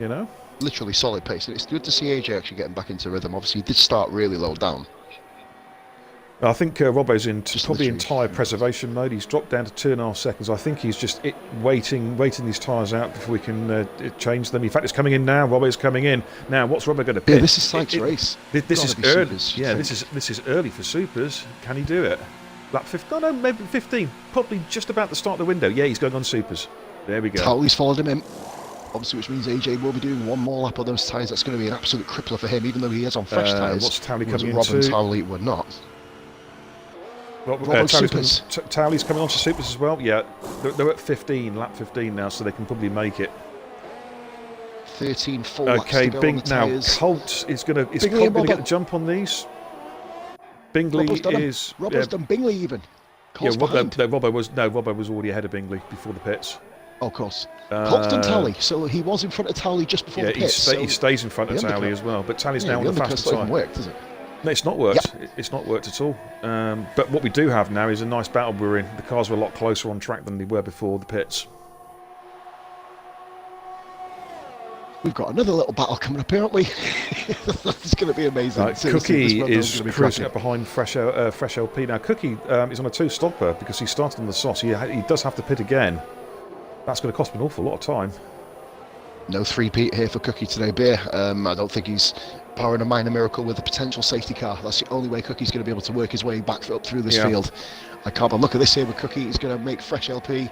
You know, literally solid pace. And it's good to see AJ actually getting back into rhythm. Obviously, he did start really low down. I think Robbo's probably in tyre preservation mode. He's dropped down to 2.5 seconds. I think he's just waiting these tyres out before we can change them. In fact, it's coming in now. Robbo's coming in now. What's Robbo going to pit? Yeah, this is Sykes' race. This is early. This is early for supers. Can he do it? Lap 15? No, maybe 15. Probably just about to start the window. Yeah, he's going on supers. There we go. Towley's followed him in. Obviously, which means AJ will be doing one more lap of those tyres. That's going to be an absolute crippler for him, even though he is on fresh tyres. What's Towley coming into? Rob and Towley were not. Towley's coming on to supers as well. Yeah, they're at 15, lap 15 now, so they can probably make it. 13 full laps to go on the now tyres. Colt is going to get the jump on these. Bingley Robbo's done Bingley even. Colt's Robbo was already ahead of Bingley before the pits. Oh, of course. Colt's done Towley, so he was in front of Towley just before the pits. He stays in front of Towley as well, but Towley's now on the faster tyre. Worked, is it? No, it's not worked. Yep. It's not worked at all. But what we do have now is a nice battle brewing. The cars were a lot closer on track than they were before the pits. We've got another little battle coming up, aren't we? It's going to be amazing. Cookie is cruising up behind Fresh LP. Now, Cookie is on a 2-stopper because he started on the SOS. He does have to pit again. That's going to cost him an awful lot of time. No 3-peat here for Cookie today, Beer. I don't think he's powering a minor miracle with a potential safety car. That's the only way Cookie's going to be able to work his way back up through this field. I can't but look at this here with Cookie. He's going to make Fresh LP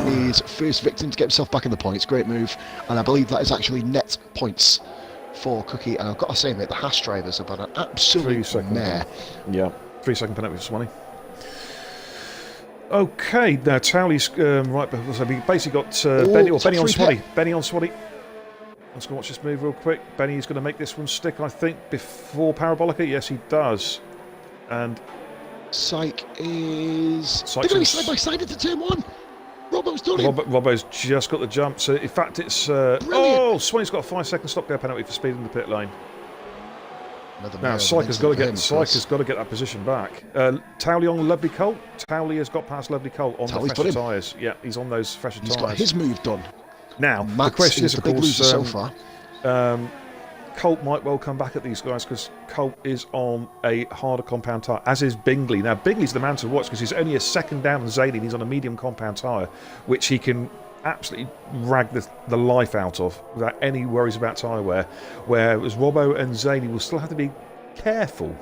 his first victim to get himself back in the points. Great move. And I believe that is actually net points for Cookie. And I've got to say, mate, the Haas drivers have had an absolute mare. Yeah, 3-second penalty for Swanee. Okay, now Towley's right. So we basically got Benny on Swanee. Benny on Swanee. Let's go watch this move real quick. Benny's going to make this one stick, I think, before Parabolica. Yes, he does. And Syke is side by side into turn 1. Robbo's done it. Robbo's just got the jump. So in fact, it's Swanee's got a 5-second stop go penalty for speed in the pit lane. Now Syke has got to get that position back. Towley on Lovely Colt. Towley has got past Lovely Colt on the fresher tyres. Yeah, he's on those fresher tyres. He's got his move done. Now the question is, of course, so far. Colt might well come back at these guys because Colt is on a harder compound tyre, as is Bingley. Now Bingley's the man to watch because he's only a second down than Zaidi and he's on a medium compound tyre, which he can absolutely rag the life out of without any worries about tyre wear. Whereas Robbo and Zaidi will still have to be careful.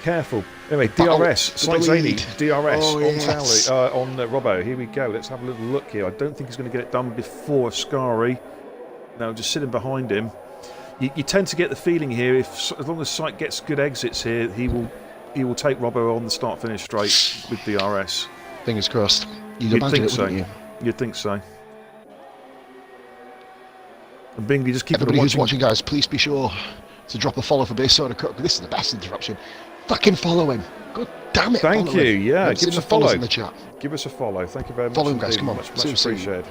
Anyway, DRS, Site Zaidi, DRS on Towley, on Robbo. Here we go. Let's have a little look here. I don't think he's going to get it done before Ascari. No, just sitting behind him. You tend to get the feeling here, as long as Site gets good exits here, he will take Robbo on the start-finish straight with DRS. Fingers crossed. You'd think so. You'd think so. And Bingley just keep Everybody who's watching, guys, please be sure to drop a follow for Base Soda Cook. This is the best interruption. Fucking follow him. God damn it. Thank you. Yeah, give us a follow in the chat. Give us a follow. Thank you very much. Follow him, guys. Come on. Much appreciated.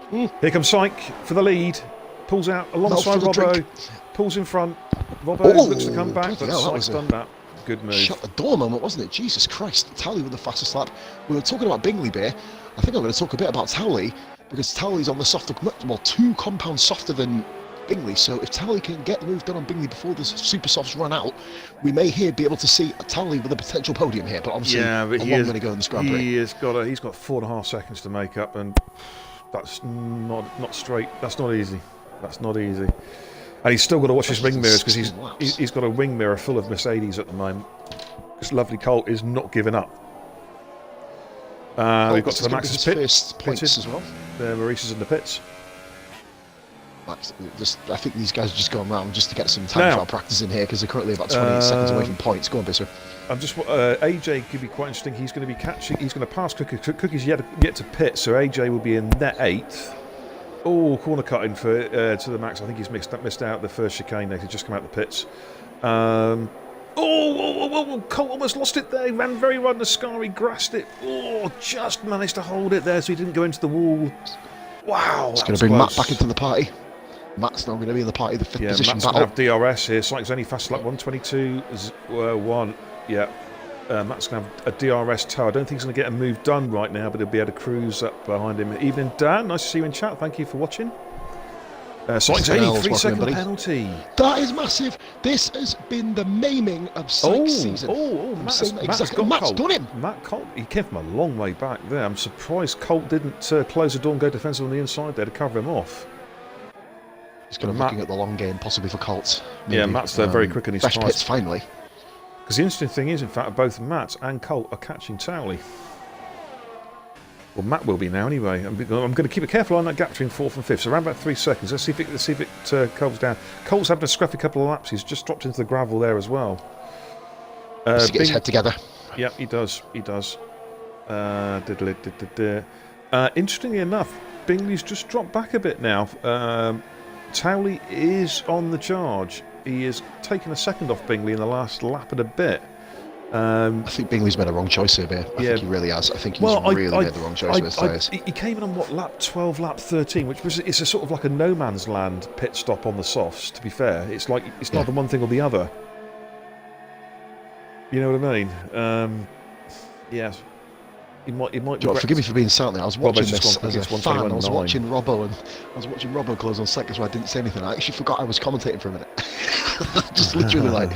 Here comes Syke for the lead. Pulls out alongside Robbo. Pulls in front. Robbo looks to come back, but Syke's done that. Good move. Shut the door moment, wasn't it? Jesus Christ. Towley with the fastest lap. We were talking about Bingley Bear. I think I'm going to talk a bit about Towley because Towley's on the softer, well, 2 compounds softer than Bingley. So if Towley can get the move done on Bingley before the super softs run out, we may here be able to see Towley with a potential podium here. But obviously, a long way to go in the Grand Prix. He's got 4.5 seconds to make up, and that's not straight. That's not easy. That's not easy. And he's still got to watch his That's wing mirrors because 16 laps. he's got a wing mirror full of Mercedes at the moment. This lovely Colt is not giving up. We've got to the Max's pit. First points as well. Maurice is in the pits. Max, I think these guys are just going round just to get some time trial practice in here because they're currently about 28 seconds away from points. Go on, Bisser. I'm just AJ could be quite interesting. He's going to be catching. He's going to pass Cookie. Cookie's yet to pit, so AJ will be in net 8th. Oh, corner cutting for to the Max. I think he's missed out the first chicane. He's just come out the pits. Colt almost lost it there. He ran very right in the scar. He grasped it. Oh, just managed to hold it there so he didn't go into the wall. Wow. It's going to bring Matt back into the party. Matt's not going to be in the party, the fifth position Matt's battle. Matt's going to have DRS here. Cycle's only fast lap 1:22.1. Yeah. Matt's going to have a DRS tow. I don't think he's going to get a move done right now, but he'll be able to cruise up behind him. Evening, Dan. Nice to see you in chat. Thank you for watching. Cycle's only 3-second penalty. That is massive. This has been the maiming of Sykes' season. Matt's done him. Matt Colt, he came from a long way back there. I'm surprised Colt didn't close the door and go defensive on the inside there to cover him off. He's going to be looking at the long game, possibly for Colt. Maybe. Yeah, Matt's there very quick and he's fresh pits finally. Because the interesting thing is, in fact, both Matt and Colt are catching Towley. Well, Matt will be now anyway. I'm going to keep a careful eye on that gap between 4th and 5th. So around about 3 seconds. Let's see if it comes down. Colt's having a scruffy couple of laps. He's just dropped into the gravel there as well. To get his head together. Yep, he does. He does. Interestingly enough, Bingley's just dropped back a bit now. Towley is on the charge. He has taken a second off Bingley in the last lap and a bit. I think Bingley's made a wrong choice here, I think he really has. I think he's really made the wrong choice with his tyres. He came in on lap 12, lap 13, which was it's a sort of like a no man's land pit stop on the softs. To be fair, it's like it's not the one thing or the other. You know what I mean? Yes. He might forgive me for being silent there. I was watching this as a fan. I was 1:21.9. watching Robbo close on second, so I didn't say anything. I actually forgot I was commentating for a minute. Just literally like,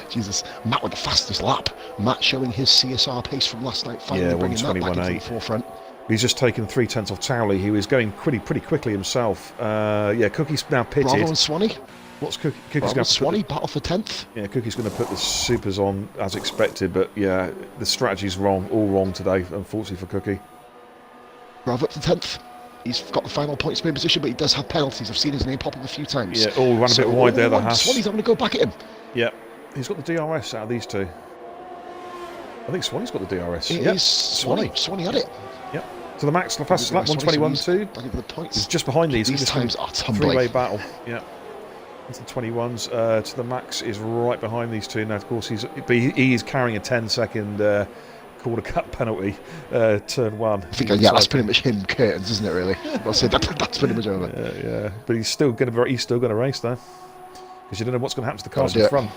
Jesus, Matt with the fastest lap. Matt showing his CSR pace from last night, finally bringing that back into the forefront. He's just taken 3/10 off Towley. He was going pretty quickly himself. Cookie's now pitted. Bravo and Swanee. What's Cookie's going to Swanee battle for 10th. Yeah, Cookie's going to put the supers on as expected, but yeah, the strategy's all wrong today, unfortunately for Cookie. Bravo up to 10th. He's got the final point spin position, but he does have penalties. I've seen his name pop up a few times. Yeah, ran a bit wide there, the Haas. Swanee's having to go back at him. Yeah, he's got the DRS out of these two. I think Swanee's got the DRS. It is Swanee. Swanee had it. Yep. To the Max, the fastest lap, 1:21.2. He's just behind these. These times are tumbling. Three-way battle. Yeah. Into the 21s. To the Max is right behind these two. Now, of course, he is carrying a 10-second quarter cut penalty, turn 1. I think that's pretty much him curtains, isn't it? Really? I'll say that's pretty much over. Yeah. But he's still going to race though, because you don't know what's going to happen to the cars in front.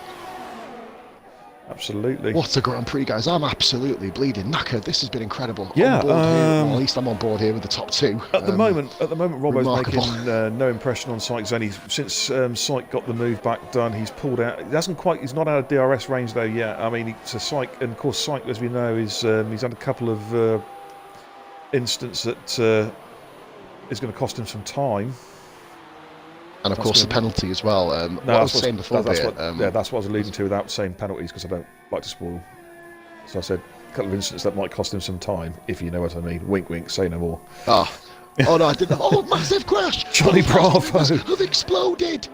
Absolutely. What a Grand Prix, guys. I'm absolutely bleeding knackered. This has been incredible. Yeah. Well, at least I'm on board here with the top two. At the moment, Robbo's making no impression on Sykes. Since Sykes got the move back done, he's pulled out. He's not out of DRS range though yet. I mean, it's a Sykes, and of course, Sykes, as we know, he's had a couple of incidents that is going to cost him some time. And of course the penalty as well. What I was saying before, that's what I was alluding to without saying penalties, because I don't like to spoil. So I said a couple of incidents that might cost him some time, if you know what I mean. Wink, wink, say no more. Oh no, I didn't. Oh, massive crash! Johnny Bravo have exploded.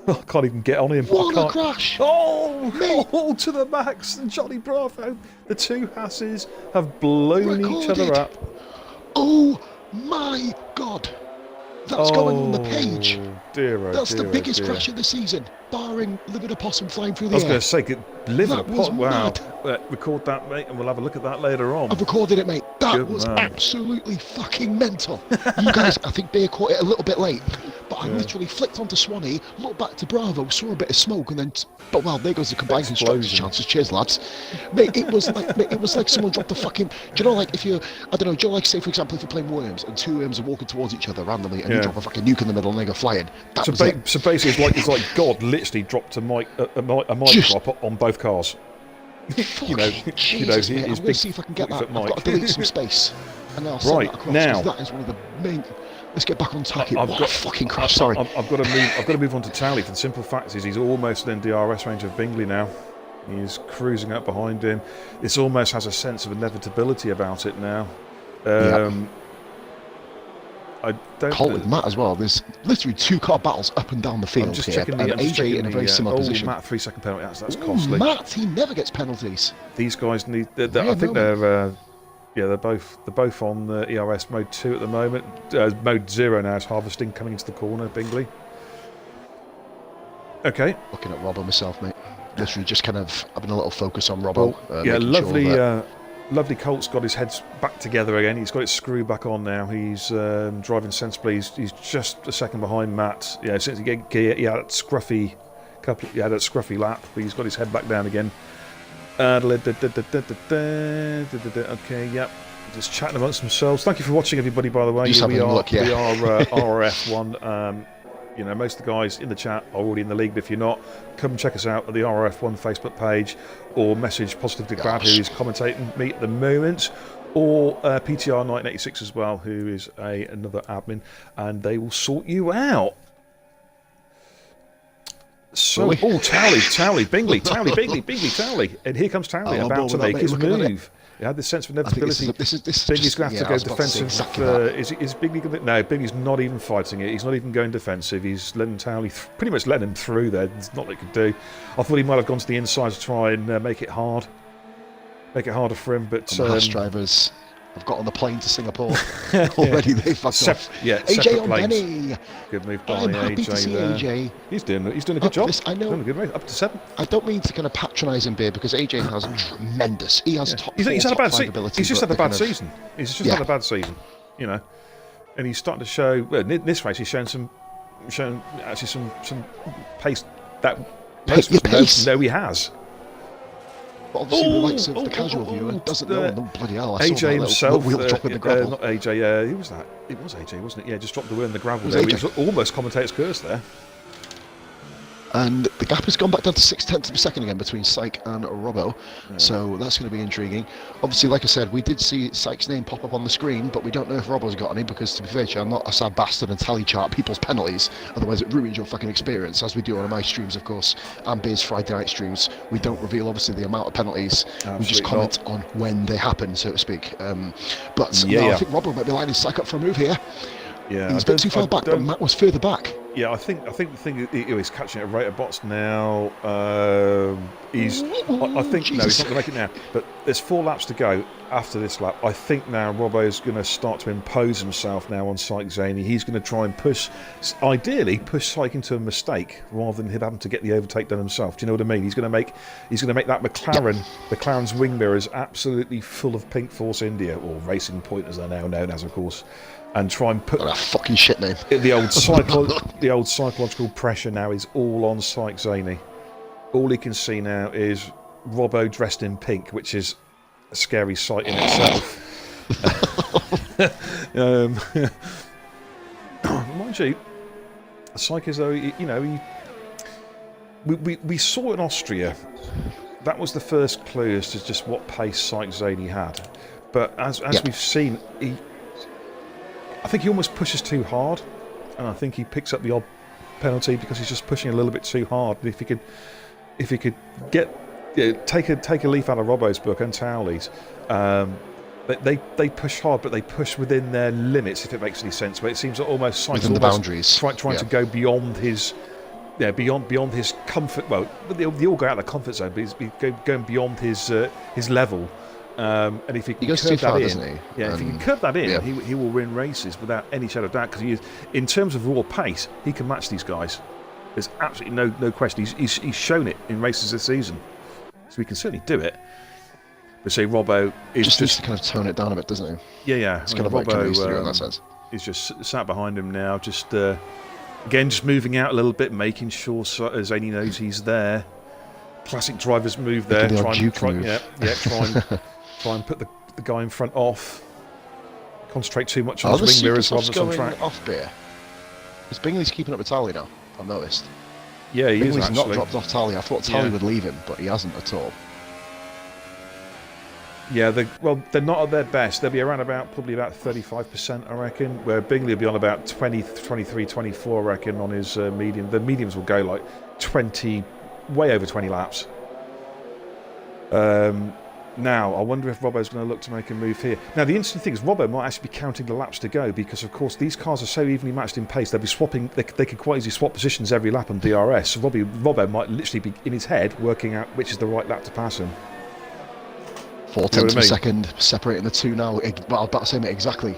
I can't even get on him. What a crash! Oh, to the Max and Johnny Bravo. The two Hasses have blown each other up. Oh my God! That's going on the page. That's the biggest crash of the season, barring Livid Opossum flying through the air. I was going to say, Livid Opossum. Wow. Record that, mate, and we'll have a look at that later on. I've recorded it, mate. That was absolutely fucking mental. You guys, I think Bear caught it a little bit late, but I literally flicked onto Swanee, looked back to Bravo, saw a bit of smoke, and then, there goes the combined constructors chances. Cheers, lads. Mate, it was like someone dropped a fucking. Do you know, like if you, I don't know, do you know, like say for example, if you're playing Worms and two Worms are walking towards each other randomly, and you drop a fucking nuke in the middle and they go flying. So basically, it's like God literally dropped a mic drop on both cars. Jesus, mate, I'm going to see if I can get that. I've got to delete some space. And I'll send that across, that is one of the main. Let's get back on tack. I've What got a fucking crash. Sorry. I've got to move on to Towley for the simple fact is he's almost within DRS range of Bingley now. He's cruising up behind him. This almost has a sense of inevitability about it now. I don't. Cole with Matt as well. There's literally 2 car battles up and down the field here, and AJ in a very similar position. Matt 3-second penalty. That's costly. Matt, he never gets penalties. These guys need. I think they're. They're both on ERS mode 2 at the moment. Mode 0 now is harvesting coming into the corner. Bingley. Okay. Looking at Robbo myself, mate. Literally just kind of having a little focus on Robbo. Lovely. Lovely Colt's got his head back together again. He's got it screwed back on now. He's driving sensibly. He's just a second behind Matt. Yeah, since he had that scruffy lap, but he's got his head back down again. Okay, yep. Just chatting amongst themselves. Thank you for watching, everybody. By the way, we are RRF1. Most of the guys in the chat are already in the league, but if you're not, come and check us out at the RRF1 Facebook page, or message Positively Glad, who is commentating me at the moment, or PTR1986 as well, who is another admin, and they will sort you out. So, Towley, Bingley, Towley, and here comes Towley about to make his move. He had this sense of inevitability. Bingley's going to have to go defensive. Is Bingley going to... No, Bingley's not even fighting it. He's not even going defensive. He's letting Towley... pretty much letting him through there. There's not what he could do. I thought he might have gone to the inside to try and make it hard. Make it harder for him, but... bus drivers have got on the plane to Singapore. Already they fucked off. Yeah, AJ on Benny. Good move by I'm happy to see AJ. He's doing a good job. I know. Doing a good race, up to 7. I don't mean to kind of patronise him, Beer, because AJ has tremendous. He has top. He's had a bad season. Ability, he's just had a bad season. He's just had a bad season. And he's starting to show. Well, in this race, he's shown some pace that most of us know he has. But obviously, the likes of the casual viewer doesn't know. No, bloody hell! I AJ saw himself, wheel drop in the gravel. not AJ. Who was that? It was AJ, wasn't it? Yeah, just dropped the wheel in the gravel. There. He was almost commentator's curse there. And the gap has gone back down to 0.6 of a second again between Syke and Robbo, so that's going to be intriguing. Obviously, like I said, we did see Syke's name pop up on the screen, but we don't know if Robbo's got any, because to be fair, I'm not a sad bastard and tally chart people's penalties, otherwise it ruins your fucking experience, as we do on my streams, of course, and Beer's Friday night streams. We don't reveal, obviously, the amount of penalties. Absolutely, we just comment on when they happen, so to speak. I think Robbo might be lining Syke up for a move here. Yeah, he was a bit too far back, but Matt was further back. Yeah, I think the thing he's catching at a rate of bots now. I think no, he's not going to make it now. But there's 4 laps to go after this lap. I think now Robbo's going to start to impose himself now on Syke Zaney. He's going to try and ideally push Syke into a mistake rather than him having to get the overtake done himself. Do you know what I mean? He's going to make that McLaren's wing mirrors absolutely full of Pink Force India, or Racing Point as they're now known as, of course. And try and put that fucking shit name. The old psychological pressure now is all on Syke Zaney. All he can see now is Robbo dressed in pink, which is a scary sight in itself. Mind you, Syke is though we saw in Austria. That was the first clue as to just what pace Syke Zaney had. But as we've seen, I think he almost pushes too hard, and I think he picks up the odd penalty because he's just pushing a little bit too hard. If he could take a leaf out of Robbo's book and Towley's, they push hard, but they push within their limits. If it makes any sense, but it seems that almost within the boundaries, trying to go beyond his. Yeah, beyond his comfort. Well, they all go out of the comfort zone, but he's going beyond his level. And if he can curb that in, if he can curb that in, he will win races without any shadow of doubt. Because in terms of raw pace, he can match these guys. There's absolutely no question. He's shown it in races this season, so he can certainly do it. But say Robbo is just needs to kind of tone it down a bit, doesn't he? Yeah. It's kind of like Robbo in that sense. He's just sat behind him now, just again just moving out a little bit, making sure Zaney knows he's there. Classic driver's move there. Try and put the guy in front off. Concentrate too much on his wing mirrors rather than on track. Off Beer. Because Bingley's keeping up with Tally now, I've noticed. Yeah, he Bingley's is actually. not dropped off Tally. I thought Tally would leave him, but he hasn't at all. Yeah, they're not at their best. They'll be around probably about 35%, I reckon, where Bingley will be on about 20, 23, 24, I reckon, on his medium. The mediums will go like 20, way over 20 laps. Now, I wonder if Robbo's going to look to make a move here. Now, the interesting thing is Robbo might actually be counting the laps to go because, of course, these cars are so evenly matched in pace, they'll be swapping, they could quite easily swap positions every lap on DRS. So Robbo might literally be, in his head, working out which is the right lap to pass him. 4/10 of a second separating the two now. Well, I'm about to say, mate, exactly.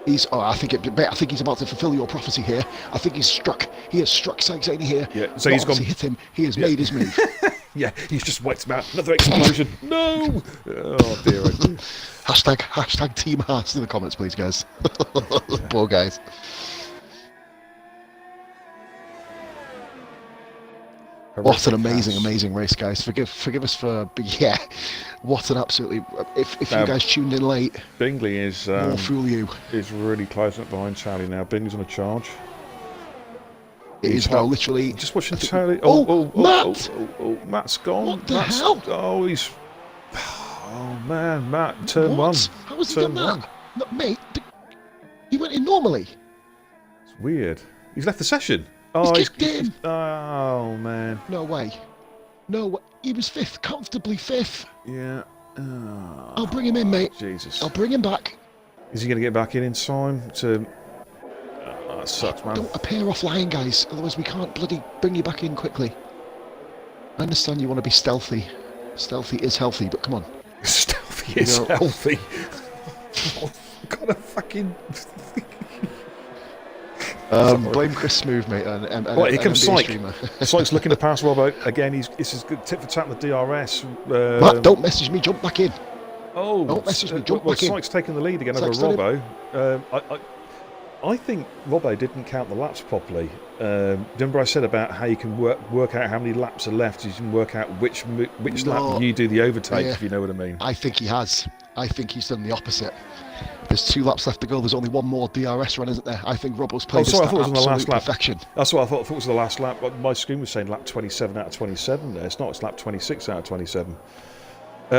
I think he's about to fulfil your prophecy here. I think he's struck. He has struck Saigzani here. Yeah, so he's gone. Hit him. He has made his move. Yeah, he's just wiped him out. Another explosion. No! Oh, dear. Hashtag Team Haas in the comments, please, guys. Poor guys. What an amazing race, guys. Forgive us for, but yeah, what an absolutely. If you guys tuned in late, Bingley is more fool you. Is really closing up behind Charlie now. Bingley's on a charge. It is now literally just watching Charlie. Matt! Matt's gone. What the hell? Oh, he's. Oh man, Matt, turn one. How was he done that? No, mate, he went in normally. It's weird. He's left the session. He's kicked in. Oh man. No way. No way. He was fifth, comfortably fifth. Yeah. I'll bring him in, mate. Jesus. I'll bring him back. Is he going to get back in time to? That sucks, man. Don't appear offline, guys. Otherwise, we can't bloody bring you back in quickly. I understand you want to be stealthy. Stealthy is healthy, but come on. Stealthy is healthy. Got a fucking. Blame Chris Smooth, mate. Right, here comes Syke. Syke's looking to pass Robbo again. This is good tip for tap on the DRS. Matt, don't message me. Jump back in. Oh, don't message me. Jump back in. Syke's taking the lead again over Robbo. I think Robbo didn't count the laps properly. Remember I said about how you can work out how many laps are left. You can work out which lap you do the overtake, if you know what I mean. I think he has. I think he's done the opposite. There's 2 laps left to go. There's only one more DRS run, isn't there? I think Robbo's played this to absolute perfection. That's what I thought. I thought it was the last lap. My screen was saying lap 27 out of 27 there. It's not. It's lap 26 out of 27.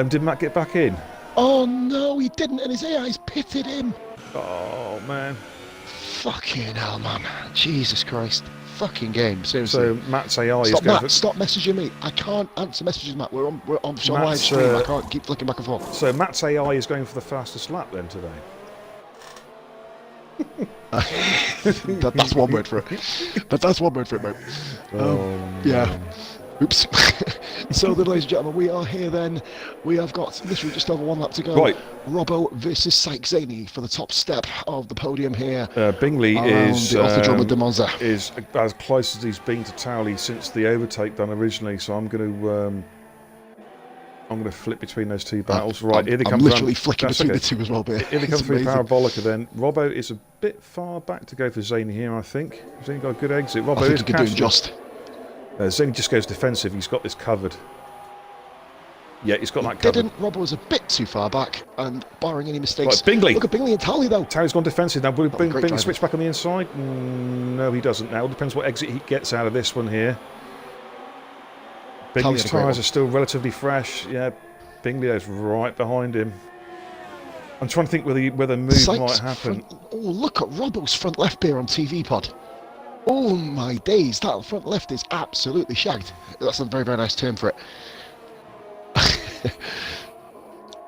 Did Matt get back in? Oh no, he didn't, and his AI's pitted him. Oh man. Fucking hell, man. Jesus Christ. Fucking game, seriously. So Matt's AI is going to... Stop messaging me. I can't answer messages, Matt. We're on live stream. I can't keep flicking back and forth. So Matt's AI is going for the fastest lap then today? That's one word for it. That's one word for it, mate. Yeah. Oops. So then, ladies and gentlemen, we are here then. We have got literally just over 1 lap to go. Right. Robbo versus Saigzani for the top step of the podium here. Bingley is the Autodromo de Monza. Is as close as he's been to Towley since the overtake done originally. So I'm going to flip between those two battles. Right, here they come. I'm literally flicking between the two as well, but here they come through Parabolica then. Robbo is a bit far back to go for Zane here, I think. Zane got a good exit. Robbo is just. Zane just goes defensive. He's got this covered. Yeah, he's got that covered. Robbo was a bit too far back, and barring any mistakes. Right, Bingley. Look at Bingley and Towley though. Towley's gone defensive now. Will Bingley switch back on the inside? No, he doesn't now. It depends what exit he gets out of this one here. Bingley's tyres are still relatively fresh. Yeah, Bingley is right behind him. I'm trying to think whether move might happen. Oh, look at Robbo's front left here on TV pod. Oh my days, that front left is absolutely shagged. That's a very, very nice term for it.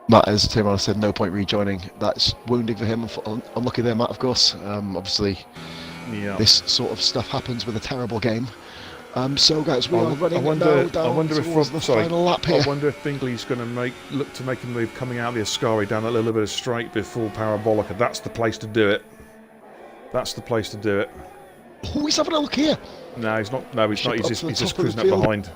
Matt, as Tim said, no point rejoining. That's wounding for him. Unlucky there, Matt, of course. Obviously, this sort of stuff happens with a terrible game. So, guys, we are running now down towards the final lap here. I wonder if Bingley's going to look to make a move coming out of the Ascari down a little bit of straight before Parabolica. That's the place to do it. That's the place to do it. Oh, he's having a look here. No, he's not. No, he's not. He's just cruising up behind.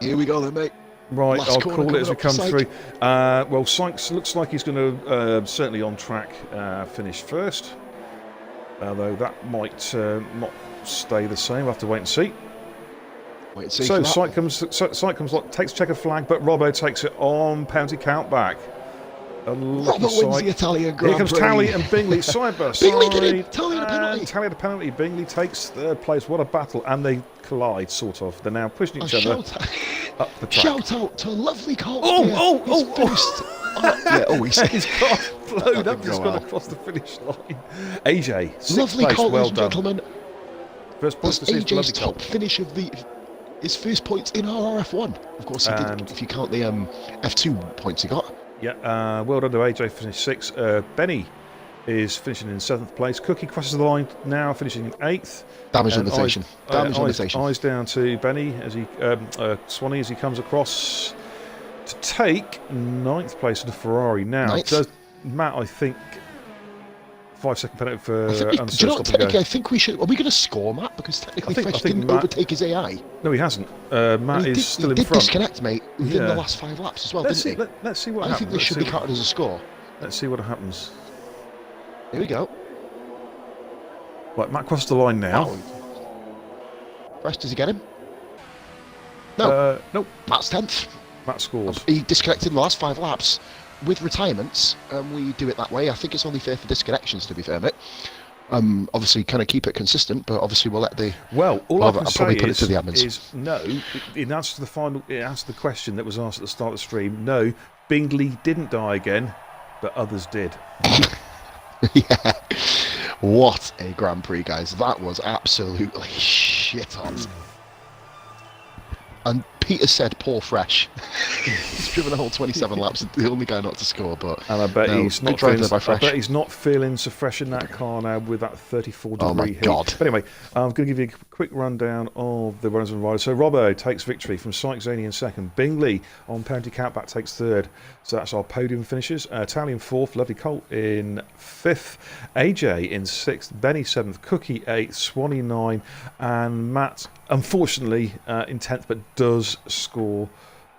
Here we go then, mate. Right, I'll call it as we come through. Well, Sykes looks like he's going to certainly on track finish first. Although that might not stay the same. We'll have to wait and see. So Syke comes, takes checkered flag, but Robbo takes it on penalty count back. Robbo wins the Italian Grand Here comes Towley and Bingley side by side. Bingley did it. Towley had a penalty. Towley had a penalty. Bingley takes third place. What a battle! And they collide, sort of. They're now pushing each other. up the track. Shout out to lovely Colt. Oh, He's His car blown up, just gone across the finish line. AJ, sixth lovely place, Colt, well ladies and done. gentlemen. First points That's to see AJ's top finish of his first points in RRF1. Of course, he did, if you count the F2 points he got. Yeah, well done to AJ, finished sixth. Benny is finishing in 7th place. Cookie crosses the line now, finishing in 8th. Damage limitation. Eyes down to Benny as he Swanee as he comes across to take 9th place in the Ferrari. Now, does Matt, I think, 5-second penalty for do you know what, technically, I think we should... Are we going to score, Matt? Because technically Fresh didn't overtake his AI. No, he hasn't. Matt is still in front. He did disconnect, mate, within the last 5 laps as well, didn't he? Let's see what happens. I think this should be counted as a score. Let's see what happens. Here we go. Right, Matt crosses the line now. Fresh, does he get him? No. Nope. Matt's 10th. Matt scores. He disconnected in the last 5 laps. With retirements, we do it that way. I think it's only fair for disconnections, to be fair, mate. Obviously, kind of keep it consistent, but obviously we'll let the... Well, all I can say put it to the admins. is no, in answer to the question that was asked at the start of the stream, no, Bingley didn't die again, but others did. Yeah. What a Grand Prix, guys. That was absolutely shit on. And Peter said, poor Fresh. He's driven a whole 27 laps, the only guy not to score, but... And I bet he's not feeling so fresh in that car now with that 34-degree heat. God. But anyway, I'm going to give you a quick rundown of the runners and riders. So Robbo takes victory from Sykes-Zaney in 2nd. Bingley on penalty countback takes 3rd. So that's our podium finishes. Tally in 4th. Lovely Colt in 5th. AJ in 6th. Benny 7th. Cookie 8th. Swanee 9. And Matt, unfortunately, in 10th, but does score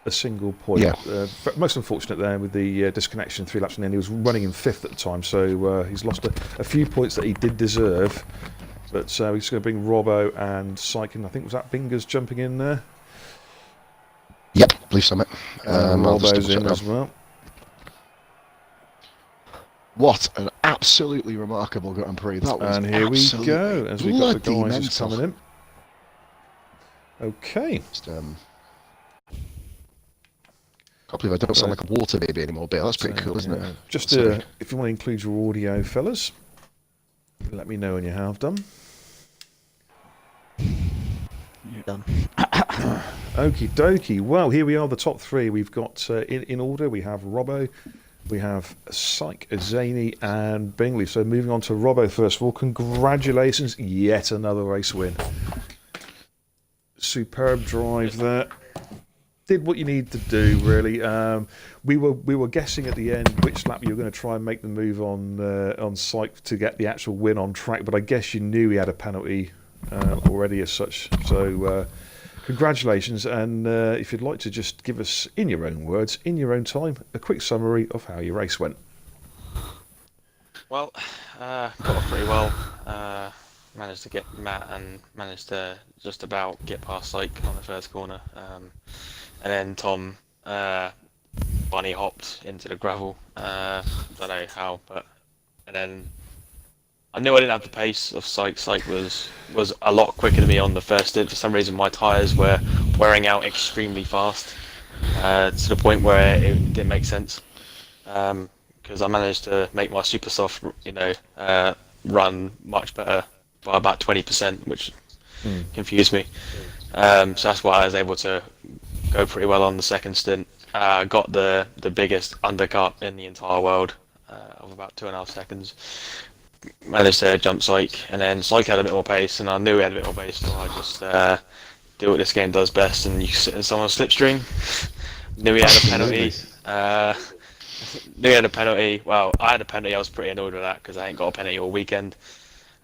a single point. Yeah. Most unfortunate there with the disconnection 3 laps, and then he was running in 5th at the time, so he's lost a few points that he did deserve. But he's going to bring Robbo and Sykin. I think was that Bingers jumping in there. Yep, I believe so, mate. Robbo's in as well. What an absolutely remarkable Grand Prix that was. And here we go as we got the guys just coming in. Okay. Can't believe I don't sound like a water baby anymore, Bill. That's pretty cool, isn't it? Just if you want to include your audio, fellas, let me know when you have done. You're done. Okie dokie. Well, here we are, the top 3. We've got in order. We have Robbo, we have Sykes-Zaney, and Bingley. So moving on to Robbo first of all. Congratulations, yet another race win. Superb drive there. Did what you need to do, really. We were guessing at the end which lap you were going to try and make the move on Syke to get the actual win on track, but I guess you knew he had a penalty already as such. So congratulations, and if you'd like to just give us, in your own words, in your own time, a quick summary of how your race went. Well, got off pretty well. Managed to get Matt and managed to just about get past Syke on the first corner. And then Tom bunny hopped into the gravel. Don't know how, but and then I knew I didn't have the pace of Syke. Syke was a lot quicker than me on the first stint. For some reason, my tyres were wearing out extremely fast to the point where it didn't make sense. Because I managed to make my super soft, run much better by about 20%, which confused me. So that's why I was able to go pretty well on the second stint. Got the biggest undercut in the entire world of about 2.5 seconds. Managed to jump Syke, and then Syke had a bit more pace, and I knew he had a bit more pace, so I just do what this game does best, and you sit in someone's slipstream. Knew he had a penalty. Knew he had a penalty. Well, I had a penalty. I was pretty annoyed with that because I ain't got a penalty all weekend.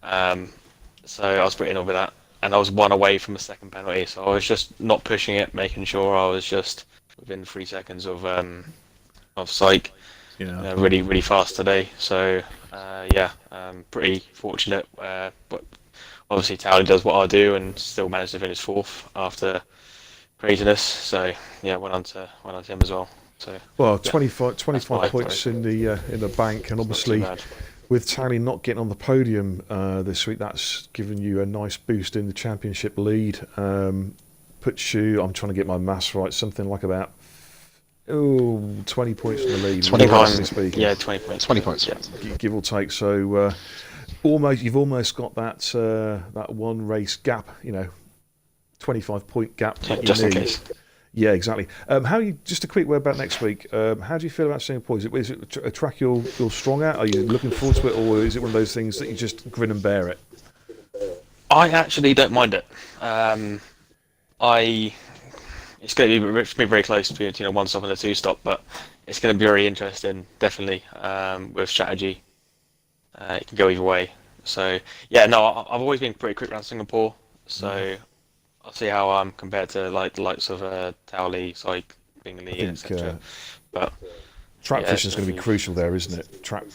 So I was pretty annoyed with that, and I was 1 away from a second penalty. So I was just not pushing it, making sure I was just within 3 seconds of Syke. Yeah. Really, really fast today. So pretty fortunate. But obviously Towley does what I do and still managed to finish 4th after craziness. So yeah, went on to him as well. So well, 25 points in the bank, and obviously with Tally not getting on the podium this week, that's given you a nice boost in the championship lead. puts you, I'm trying to get my maths right, something like about 20 points in the lead. 20 points. points. Yeah, 20 points. 20 points. Yeah. Give or take. So you've almost got that one race gap, 25-point gap that Just you in need. case. Yeah, exactly. Just a quick word about next week. How do you feel about Singapore? Is it a track you're strong at? Are you looking forward to it, or is it one of those things that you just grin and bear it? I actually don't mind it. It's going to be very close between one stop and a two stop, but it's going to be very interesting, definitely, with strategy. It can go either way. So yeah, no, I've always been pretty quick around Singapore, so I'll see how I'm compared to like the likes of Towley, Syke, Bingley, etc. But Track yeah, position is going to be crucial there, isn't it? Track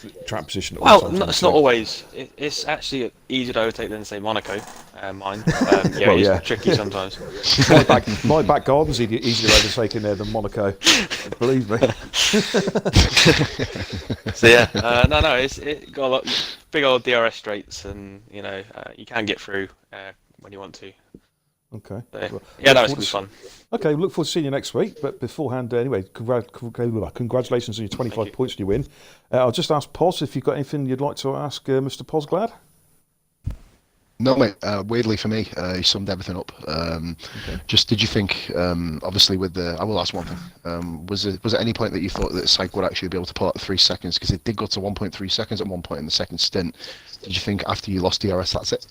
position. At all well, times no, on the it's not track. always. It's actually easier to overtake than say Monaco. Mine. Yeah, Well, it's yeah. tricky sometimes. My back garden's easier to overtake in there than Monaco. Believe me. So yeah, no, it got a lot big old DRS straights, and you can get through when you want to. Okay. So, yeah, no, it's gonna be fun. Okay, look forward to seeing you next week. But beforehand, anyway, congratulations on your 25 points and your win. I'll just ask Pos if you've got anything you'd like to ask Mr. Posglad. No, mate. Weirdly for me, he summed everything up. Just did you think, obviously, I will ask one thing. Was it at any point that you thought that Syke would actually be able to pull out 3 seconds? Because it did go to 1.3 seconds at one point in the second stint. Did you think after you lost DRS, that's it?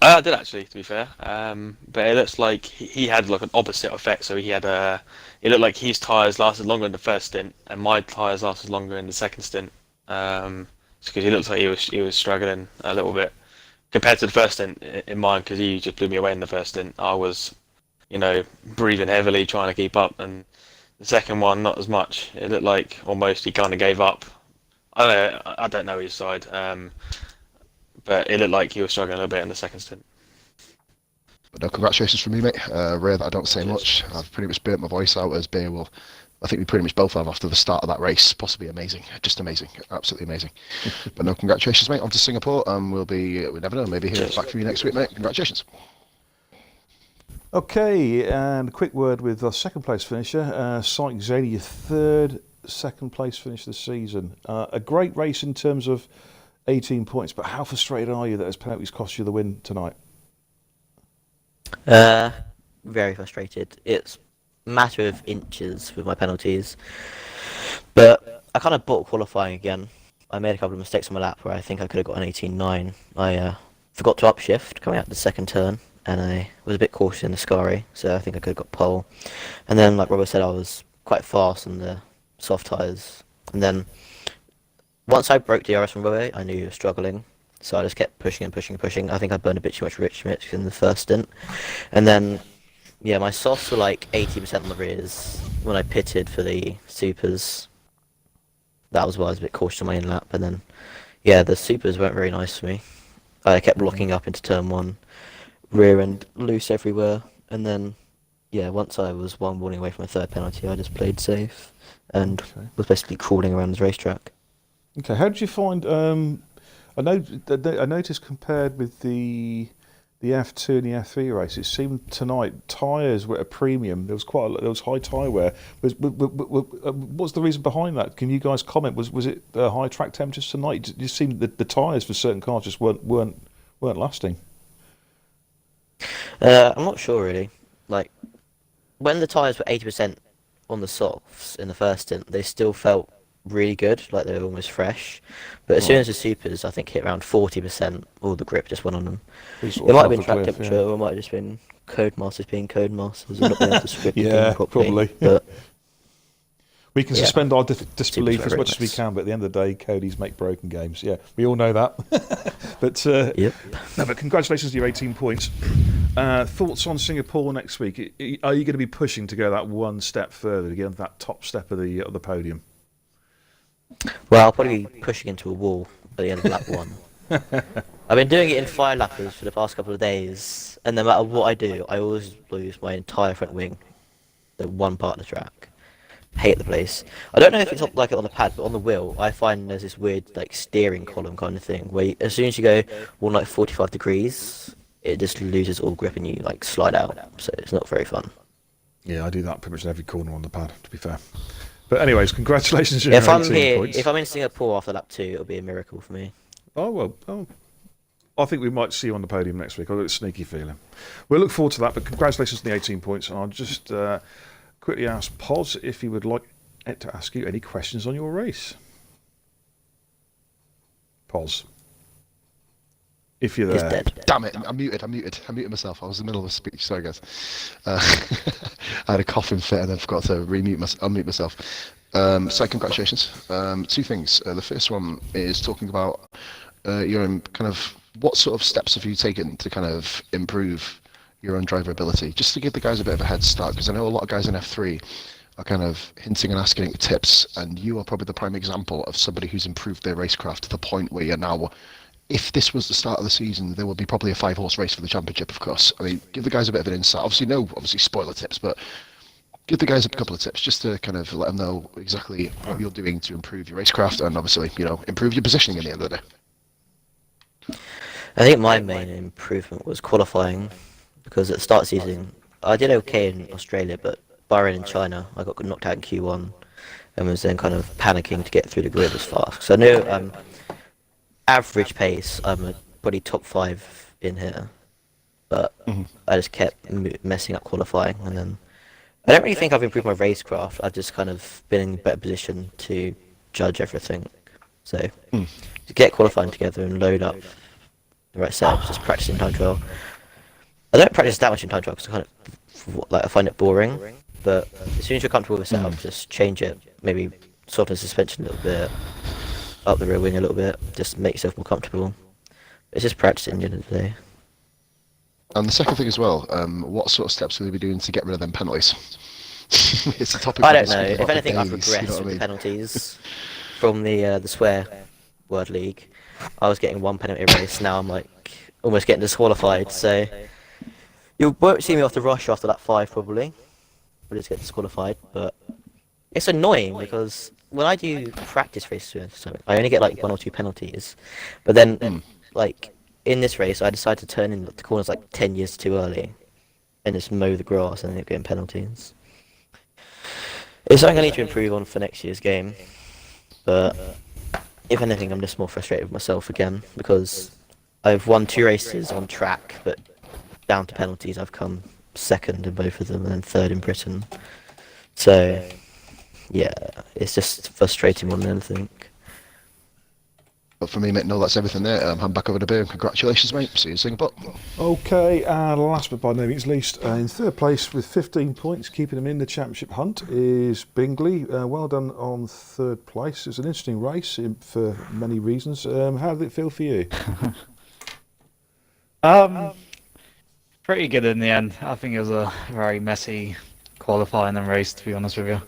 I did actually, to be fair. But it looks like he had like an opposite effect. So he had it looked like his tyres lasted longer in the first stint, and my tyres lasted longer in the second stint. Because he looked like he was struggling a little bit compared to the first stint in mine, because he just blew me away in the first stint. I was, breathing heavily trying to keep up, and the second one not as much. It looked like almost he kind of gave up. I don't know his side. But it looked like he was struggling a little bit in the second stint. But no, congratulations from me, mate. Rare that I don't say much. I've pretty much burnt my voice out, as Bear will. I think we pretty much both have after the start of that race. Possibly amazing. Just amazing. Absolutely amazing. But no, congratulations, mate. On to Singapore, and we never know, maybe hear back from you next week, mate. Congratulations. Okay, and a quick word with our second place finisher, Syke Zadie, your second place finish of the season. A great race in terms of 18 points, but how frustrated are you that those penalties cost you the win tonight? Very frustrated. It's a matter of inches with my penalties. But I kind of bought qualifying again. I made a couple of mistakes on my lap where I think I could have got an 18.9. I forgot to upshift coming out the second turn, and I was a bit cautious in the Scari, so I think I could have got pole. And then, like Robert said, I was quite fast on the soft tyres. And then once I broke DRS from Robert, I knew he was struggling, so I just kept pushing and pushing and pushing. I think I burned a bit too much rich mix in the first stint. And then, yeah, my softs were like 80% on the rears. When I pitted for the supers, that was why I was a bit cautious on my in-lap. And then, yeah, the supers weren't very nice for me. I kept locking up into turn one, rear end loose everywhere. And then, yeah, once I was one warning away from a third penalty, I just played safe and was basically crawling around the racetrack. Okay, how did you find? I noticed compared with the F2 and the F3 race, it seemed tonight tyres were at a premium. There was high tyre wear. What's the reason behind that? Can you guys comment? Was it high track temperatures tonight? It just seemed that the tyres for certain cars just weren't lasting. I'm not sure really. Like when the tyres were 80% on the softs in the first stint, they still felt really good, like they were almost fresh. But as soon as the supers, I think, hit around 40%, all the grip just went on them. It might have been track temperature, or it might have just been Codemasters being Codemasters and not being able to script the game properly. Probably. But we can suspend our disbelief as much as we can, but at the end of the day, Cody's make broken games. Yeah, we all know that. But yep. No, but congratulations on your 18 points. Thoughts on Singapore next week? Are you going to be pushing to go that one step further to get on that top step of the podium? Well, I'll probably be pushing into a wall at the end of lap one. I've been doing it in 5-lappers for the past couple of days, and no matter what I do, I always lose my entire front wing, the one part of the track. Hate the place. I don't know if it's like it on the pad, but on the wheel, I find there's this weird like steering column kind of thing, where as soon as you go more like 45 degrees, it just loses all grip and you like slide out. So it's not very fun. Yeah, I do that pretty much in every corner on the pad, to be fair. But anyways, congratulations on If your I'm 18 here, points. if I'm in Singapore after lap 2, it'll be a miracle for me. Oh, well, I think we might see you on the podium next week. I've got a sneaky feeling. We'll look forward to that, but congratulations on the 18 points. I'll just quickly ask Poz if he would like to ask you any questions on your race. Poz. If you're He's there. dead. Damn it, I'm muted. I muted myself. I was in the middle of a speech. Sorry, guys. I had a coughing fit and I forgot to unmute myself. So congratulations. 2 things. The first one is talking about your own kind of what sort of steps have you taken to kind of improve your own driver ability, just to give the guys a bit of a head start, because I know a lot of guys in F3 are kind of hinting and asking tips, and you are probably the prime example of somebody who's improved their racecraft to the point where you're now, if this was the start of the season, there would be probably a 5-horse race for the championship, of course. I mean, give the guys a bit of an insight. Obviously spoiler tips, but give the guys a couple of tips just to kind of let them know exactly what you're doing to improve your racecraft and obviously, improve your positioning in the end of the day. I think my main improvement was qualifying, because at the start of the season, I did okay in Australia, but Bahrain and China, I got knocked out in Q1 and was then kind of panicking to get through the grid as fast. So I knew average pace, I'm probably top 5 in here, but I just kept messing up qualifying, and then I don't really think I've improved my racecraft. I've just kind of been in a better position to judge everything. So to get qualifying together and load up the right setups, just practicing time trial. I don't practice that much in time trial because I find it boring. But as soon as you're comfortable with the setup, just change it. Maybe soften the suspension a little bit, up the rear wing a little bit, just make yourself more comfortable. It's just practicing at the end of the day. And the second thing as well, what sort of steps will you be doing to get rid of them penalties? It's a topic. I don't know. If anything, I've regressed with the penalties from the swear word league. I was getting 1 penalty race. Now I'm like almost getting disqualified. So you won't see me off the rush after that 5 probably. We'll just get disqualified. But it's annoying because when I do practice races, I only get like 1 or 2 penalties. But then like in this race, I decided to turn in the corners like 10 years too early and just mow the grass and end up getting penalties. It's something I need to improve on for next year's game, but if anything, I'm just more frustrated with myself again because I've won 2 races on track, but down to penalties, I've come 2nd in both of them and then 3rd in Britain. So, yeah, it's just frustrating more than anything. But for me, mate, no, that's everything there. Hand back over to Bear. Congratulations, mate. See you in Singapore. Okay, and last but by no means least, in 3rd place with 15 points, keeping him in the championship hunt, is Bingley. Well done on 3rd place. It's an interesting race for many reasons. How did it feel for you? Pretty good in the end. I think it was a very messy qualifying and race, to be honest with you.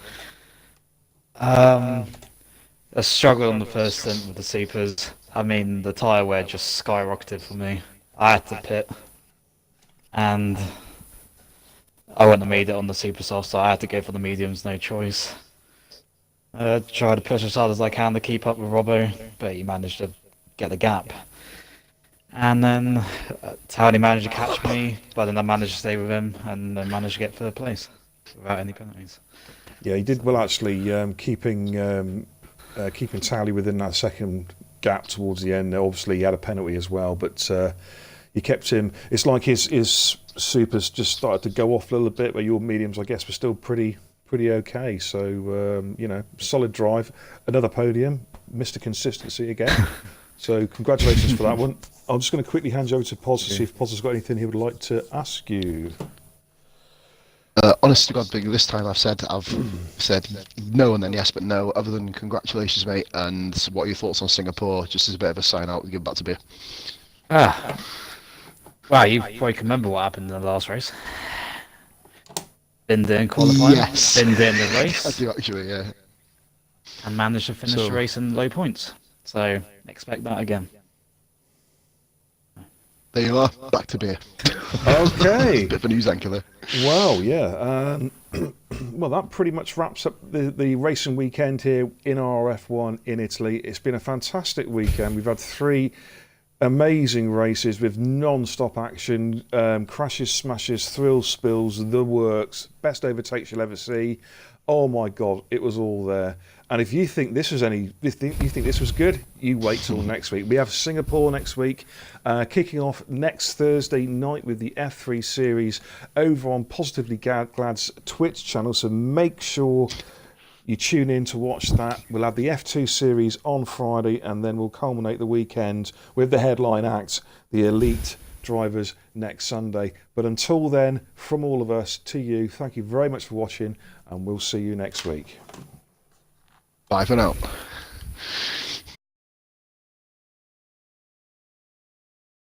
I struggled on the first stint with the supers. I mean, the tyre wear just skyrocketed for me. I had to pit, and I wouldn't have made it on the super soft, so I had to go for the mediums, no choice. Try to push as hard as I can to keep up with Robbo, but he managed to get the gap. And then Tony managed to catch me, but then I managed to stay with him and then managed to get 3rd place without any penalties. Yeah, he did well actually, keeping Tally within that 2nd gap towards the end. Obviously, he had a penalty as well, but he kept him. It's like his supers just started to go off a little bit, but your mediums, I guess, were still pretty okay. So solid drive, another podium, Mr. Consistency again. So congratulations for that one. I'm just going to quickly hand you over to Poz to see if Poz has got anything he would like to ask you. Honest to God, Big, this time I've said no and then yes, but no. Other than congratulations, mate, and what are your thoughts on Singapore? Just as a bit of a sign out, we give back to Beer. Well, you probably can remember what happened in the last race. Been doing qualifying, yes. Been doing the race. I do actually, yeah. And managed to finish the race in low points. So expect that again. There you are, back to Beer. Okay. Bit of a news anchor there. Well, yeah. Well, that pretty much wraps up the racing weekend here in RRF1 in Italy. It's been a fantastic weekend. We've had 3 amazing races with non-stop action, crashes, smashes, thrills, spills, the works, best overtakes you'll ever see. Oh my God, it was all there. And if you think this was you think this was good, you wait till next week. We have Singapore next week, kicking off next Thursday night with the F3 series over on Positively Glad's Twitch channel. So make sure you tune in to watch that. We'll have the F2 series on Friday, and then we'll culminate the weekend with the headline act, the Elite Drivers, next Sunday. But until then, from all of us to you, thank you very much for watching, and we'll see you next week. Bye for now.